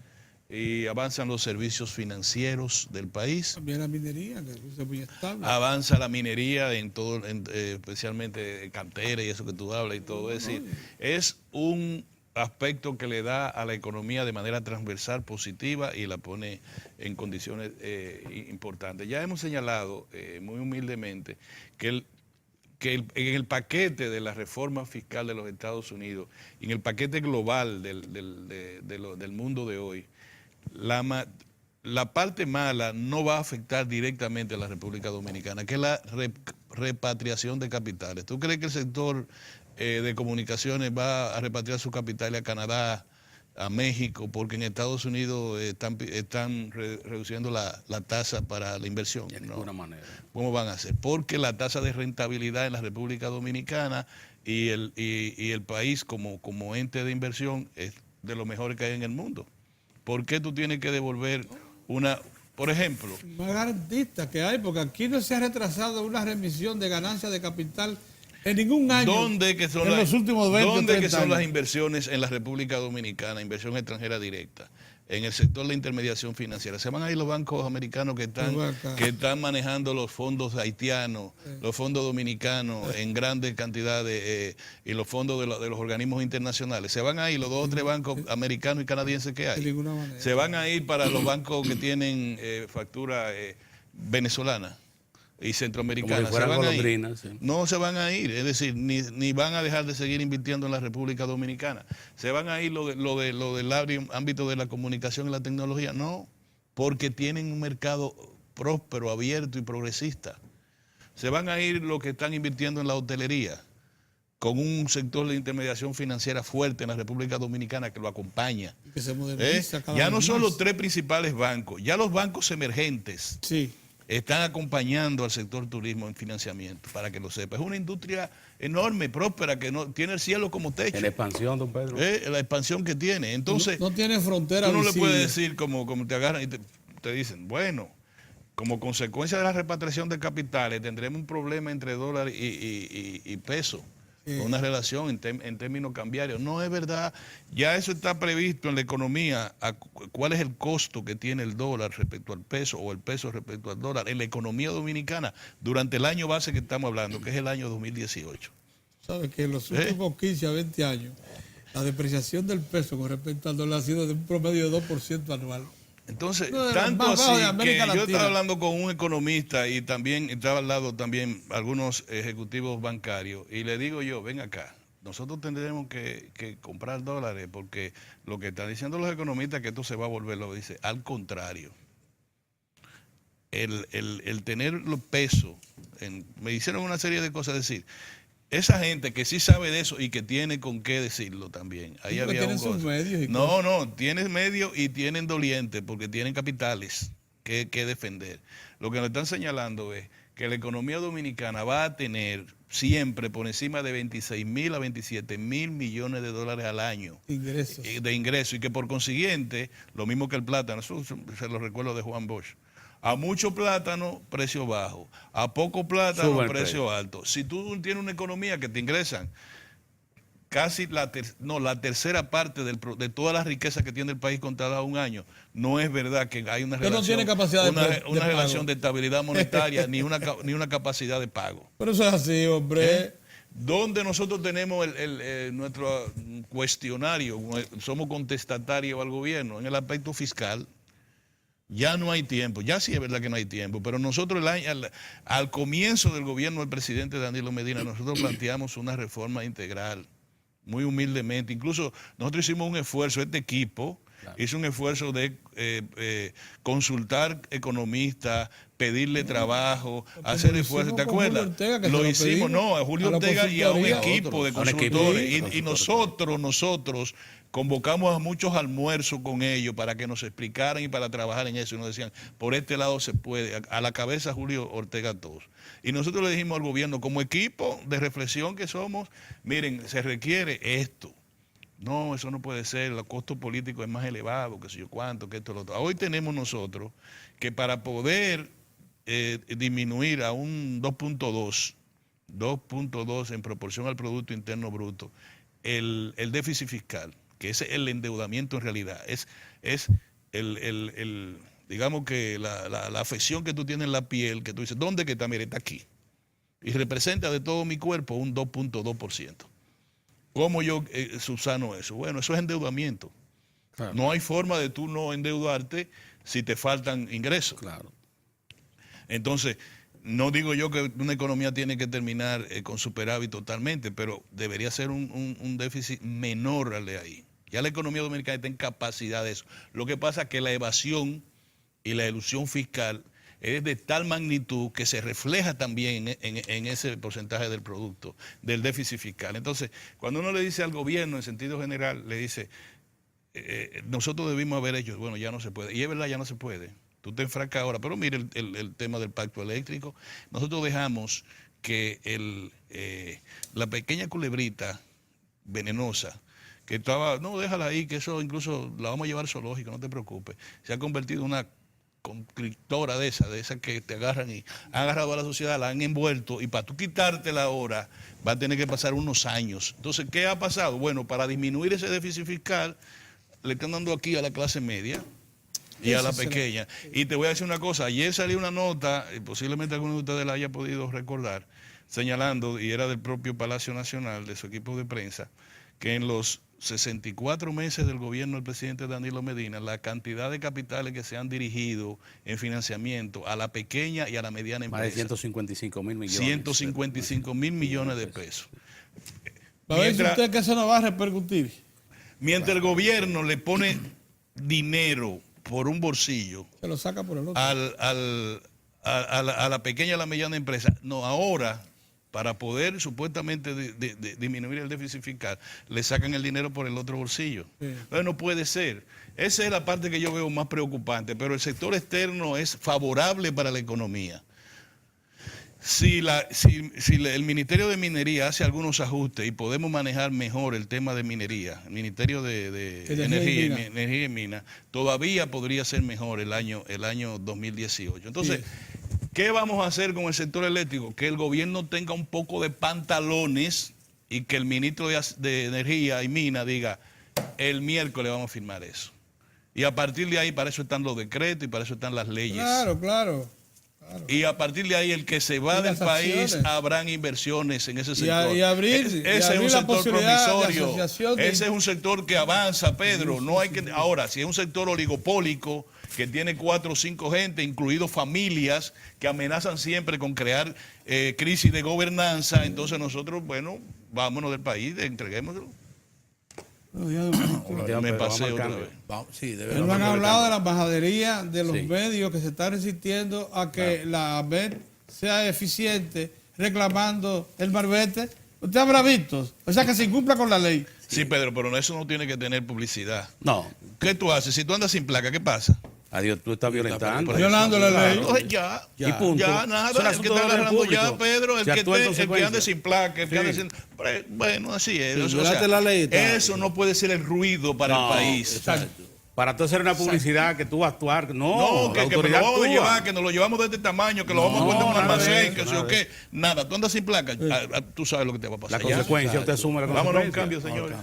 y avanzan los servicios financieros del país. También la minería, que es muy estable. Avanza la minería en todo, especialmente cantera y eso que tú hablas y todo. Es decir, es un aspecto que le da a la economía de manera transversal positiva y la pone en condiciones importantes. Ya hemos señalado muy humildemente que en el paquete de la reforma fiscal de los Estados Unidos y en el paquete global del mundo de hoy, la parte mala no va a afectar directamente a la República Dominicana, que es la repatriación de capitales. ¿Tú crees que el sector de comunicaciones va a repatriar su capital a Canadá, a México, porque en Estados Unidos están reduciendo la tasa para la inversión? De No. ninguna manera. ¿Cómo van a hacer? Porque la tasa de rentabilidad en la República Dominicana y el país como ente de inversión es de los mejores que hay en el mundo. ¿Por qué tú tienes que devolver por ejemplo? Más garantista que hay, porque aquí no se ha retrasado una remisión de ganancias de capital en ningún año. ¿Dónde que son en los últimos 20 o ¿dónde 30 que son años? las inversiones en la República Dominicana, inversión extranjera directa? en el sector de la intermediación financiera. Se van a ir los bancos americanos que están manejando los fondos haitianos, los fondos dominicanos en grandes cantidades y los fondos de los organismos internacionales. Se van a ir los 2 o 3 bancos americanos y canadienses que hay. Se van a ir para los bancos que tienen factura venezolana y centroamericana. Se van a ir. Sí. No se van a ir, es decir, ni van a dejar de seguir invirtiendo en la República Dominicana. Se van a ir lo del ámbito de la comunicación y la tecnología, no, porque tienen un mercado próspero, abierto y progresista. Se van a ir los que están invirtiendo en la hotelería, con un sector de intermediación financiera fuerte en la República Dominicana que lo acompaña. Que se moderniza ya no son los 3 principales bancos, ya los bancos emergentes. Sí. Están acompañando al sector turismo en financiamiento, para que lo sepa. Es una industria enorme, próspera, que no tiene el cielo como techo. En expansión, don Pedro. La expansión que tiene. Entonces, no tiene frontera. Tú no visible. le puedes decir como te agarran y te dicen, bueno, como consecuencia de la repatriación de capitales tendremos un problema entre dólar y peso. Una relación en términos cambiarios. No es verdad. Ya eso está previsto en la economía. ¿Cuál es el costo que tiene el dólar respecto al peso o el peso respecto al dólar en la economía dominicana durante el año base que estamos hablando, que es el año 2018? Sabes que en los últimos 15 a 20 años la depreciación del peso con respecto al dólar ha sido de un promedio de 2% anual. Entonces, tanto así que yo estaba hablando con un economista y también estaba al lado también algunos ejecutivos bancarios y le digo yo, ven acá, nosotros tendremos que comprar dólares porque lo que están diciendo los economistas es que esto se va a volver, lo dice, al contrario. El tener los pesos, me hicieron una serie de cosas, es decir, esa gente que sí sabe de eso y que tiene con qué decirlo también. Ahí había tienen sus medios y no, tienen medios y tienen dolientes porque tienen capitales que defender. Lo que nos están señalando es que la economía dominicana va a tener siempre por encima de 26.000 a 27.000 millones de dólares al año de ingresos y que por consiguiente, lo mismo que el plátano, eso se lo recuerdo de Juan Bosch. A mucho plátano, precio bajo. A poco plátano, precio alto. Si tú tienes una economía que te ingresan casi la tercera parte de todas las riquezas que tiene el país contada a un año, no es verdad que hay una relación, no tiene capacidad una relación de estabilidad monetaria ni una capacidad de pago. Pero eso es así, hombre. Donde nosotros tenemos nuestro cuestionario, somos contestatarios al gobierno en el aspecto fiscal. Ya no hay tiempo, ya sí es verdad que no hay tiempo, pero nosotros al comienzo del gobierno del presidente Danilo Medina, nosotros planteamos una reforma integral, muy humildemente. Incluso nosotros hicimos un esfuerzo, este equipo hizo un esfuerzo de consultar economistas, pedirle trabajo, hacer esfuerzos. ¿Te acuerdas? Lo hicimos, a Julio Ortega y a un equipo de consultores. Y nosotros convocamos a muchos almuerzos con ellos para que nos explicaran y para trabajar en eso. Y nos decían, por este lado se puede, a la cabeza Julio Ortega todos. Y nosotros le dijimos al gobierno, como equipo de reflexión que somos, miren, se requiere esto. No, eso no puede ser, el costo político es más elevado, que sé yo cuánto, que esto, lo otro. Hoy tenemos nosotros que para poder disminuir a un 2.2 en proporción al Producto Interno Bruto, el déficit fiscal, que es el endeudamiento en realidad, es digamos que la afección que tú tienes en la piel, que tú dices, ¿dónde que está? Mire, está aquí. Y representa de todo mi cuerpo un 2.2%. ¿Cómo yo subsano eso? Bueno, eso es endeudamiento. Claro. No hay forma de tú no endeudarte si te faltan ingresos. Claro. Entonces, no digo yo que una economía tiene que terminar con superávit totalmente, pero debería ser un déficit menor al de ahí. Ya la economía dominicana está en capacidad de eso. Lo que pasa es que la evasión y la elusión fiscal es de tal magnitud que se refleja también en ese porcentaje del producto, del déficit fiscal. Entonces, cuando uno le dice al gobierno en sentido general, le dice, nosotros debimos haber hecho, bueno, ya no se puede. Y es verdad, ya no se puede. Tú te enfrascas ahora, pero mire el tema del pacto eléctrico. Nosotros dejamos que la pequeña culebrita venenosa, que estaba, no, déjala ahí, que eso incluso la vamos a llevar al zoológico, no te preocupes, se ha convertido en una conscriptora de esas que te agarran y han agarrado a la sociedad, la han envuelto, y para tú quitártela ahora va a tener que pasar unos años. Entonces, ¿qué ha pasado? Bueno, para disminuir ese déficit fiscal, le están dando aquí a la clase media y a la pequeña. Y te voy a decir una cosa, ayer salió una nota, y posiblemente alguno de ustedes la haya podido recordar, señalando, y era del propio Palacio Nacional, de su equipo de prensa, que en los 64 meses del gobierno del presidente Danilo Medina, la cantidad de capitales que se han dirigido en financiamiento a la pequeña y a la mediana empresa. Más de 155 mil millones. 155 mil millones de pesos. ¿Va a ver si usted que eso no va a repercutir? Mientras el gobierno le pone dinero por un bolsillo, se lo saca por el otro. A la pequeña y a la mediana empresa. No, ahora, para poder supuestamente disminuir el déficit fiscal, le sacan el dinero por el otro bolsillo. Sí. Entonces no puede ser. Esa es la parte que yo veo más preocupante, pero el sector externo es favorable para la economía. Si el Ministerio de Minería hace algunos ajustes y podemos manejar mejor el tema de minería, el Ministerio de Energía y Minas, todavía podría ser mejor el año 2018. Entonces, sí. ¿Qué vamos a hacer con el sector eléctrico? Que el gobierno tenga un poco de pantalones y que el ministro de Energía y Minas diga, el miércoles vamos a firmar eso. Y a partir de ahí, para eso están los decretos y para eso están las leyes. Claro, claro. Y a partir de ahí, el que se va del país, habrán inversiones en ese sector. Ese es un sector promisorio. Ese es un sector que avanza, Pedro. No hay que. Ahora, si es un sector oligopólico que tiene 4 o 5 gente, incluidos familias que amenazan siempre con crear crisis de gobernanza, entonces nosotros, bueno, vámonos del país, entreguémoslo. Me pasé otra vez. Sí, no han hablado de la majadería de los medios que se están resistiendo a que la AMET sea eficiente reclamando el marbete. Usted habrá visto, o sea, que se incumpla con la ley. Sí, Pedro, pero eso no tiene que tener publicidad. No. ¿Qué tú haces? Si tú andas sin placa, ¿qué pasa? Adiós, tú estás violentando. Violando la ley. Entonces ya. Y punto. Ya, nada. El que está agarrando ya, Pedro, el que ande sin placa, el que ande sin... Bueno, así es. Sí, o sea, la ley, eso no puede ser el ruido para el país. Exacto. Para tú hacer una publicidad que tú vas a actuar. No, que nos lo vamos a llevar, que nos lo llevamos de este tamaño, que lo vamos a poner en un almacén, que sé yo qué. Nada, tú andas sin placa, tú sabes lo que te va a pasar. La consecuencia, usted asume la consecuencia. Vámonos a un cambio, señores.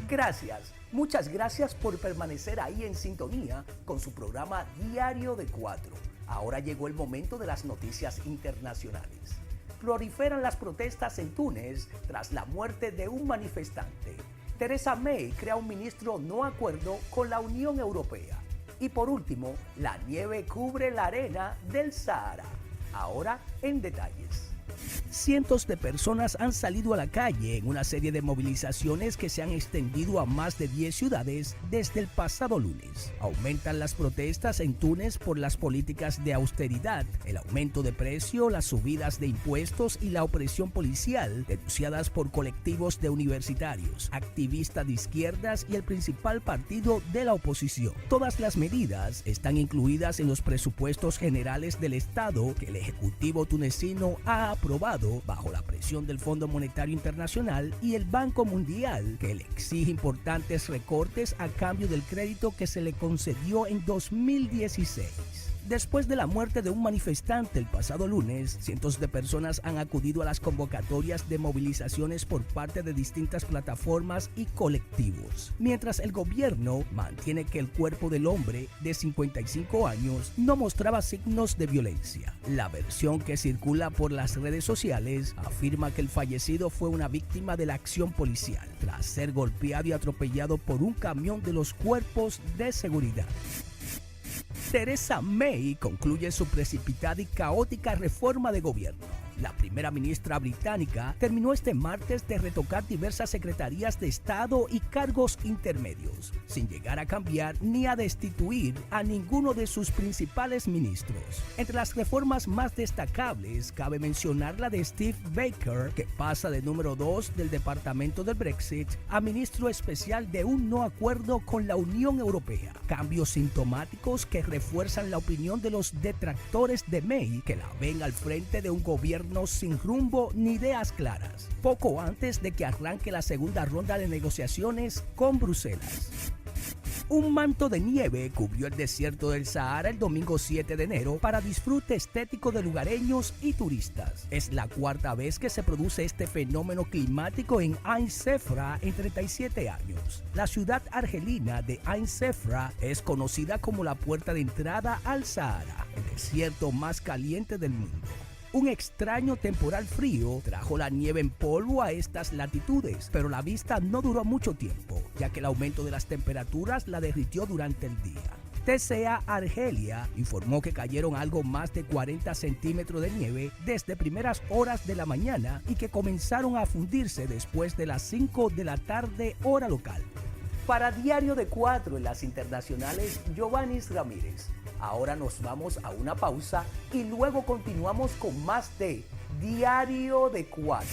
Gracias, muchas gracias por permanecer ahí en sintonía con su programa Diario de 4. Ahora llegó el momento de las noticias internacionales. Proliferan las protestas en Túnez tras la muerte de un manifestante. Theresa May crea un ministro no acuerdo con la Unión Europea. Y por último, la nieve cubre la arena del Sahara. Ahora en detalles. Cientos de personas han salido a la calle en una serie de movilizaciones que se han extendido a más de 10 ciudades desde el pasado lunes. Aumentan las protestas en Túnez por las políticas de austeridad, el aumento de precio, las subidas de impuestos y la opresión policial, denunciadas por colectivos de universitarios, activistas de izquierdas y el principal partido de la oposición. Todas las medidas están incluidas en los presupuestos generales del Estado que el Ejecutivo tunecino ha aprobado bajo la presión del Fondo Monetario Internacional y el Banco Mundial, que le exige importantes recortes a cambio del crédito que se le concedió en 2016. Después de la muerte de un manifestante el pasado lunes, cientos de personas han acudido a las convocatorias de movilizaciones por parte de distintas plataformas y colectivos, mientras el gobierno mantiene que el cuerpo del hombre de 55 años no mostraba signos de violencia. La versión que circula por las redes sociales afirma que el fallecido fue una víctima de la acción policial, tras ser golpeado y atropellado por un camión de los cuerpos de seguridad. Theresa May concluye su precipitada y caótica reforma de gobierno. La primera ministra británica terminó este martes de retocar diversas secretarías de Estado y cargos intermedios, sin llegar a cambiar ni a destituir a ninguno de sus principales ministros. Entre las reformas más destacables, cabe mencionar la de Steve Baker, que pasa de número 2 del departamento del Brexit a ministro especial de un no acuerdo con la Unión Europea. Cambios sintomáticos que refuerzan la opinión de los detractores de May, que la ven al frente de un gobierno sin rumbo ni ideas claras, poco antes de que arranque la segunda ronda de negociaciones con Bruselas. Un manto de nieve cubrió el desierto del Sahara el domingo 7 de enero para disfrute estético de lugareños y turistas. Es la cuarta vez que se produce este fenómeno climático en Ain Sefra en 37 años. La ciudad argelina de Ain Sefra es conocida como la puerta de entrada al Sahara, el desierto más caliente del mundo. Un extraño temporal frío trajo la nieve en polvo a estas latitudes, pero la vista no duró mucho tiempo, ya que el aumento de las temperaturas la derritió durante el día. TCA Argelia informó que cayeron algo más de 40 centímetros de nieve desde primeras horas de la mañana y que comenzaron a fundirse después de las 5 de la tarde hora local. Para Diario de 4 en las internacionales, Giovanni Ramírez. Ahora nos vamos a una pausa y luego continuamos con más de Diario de 4.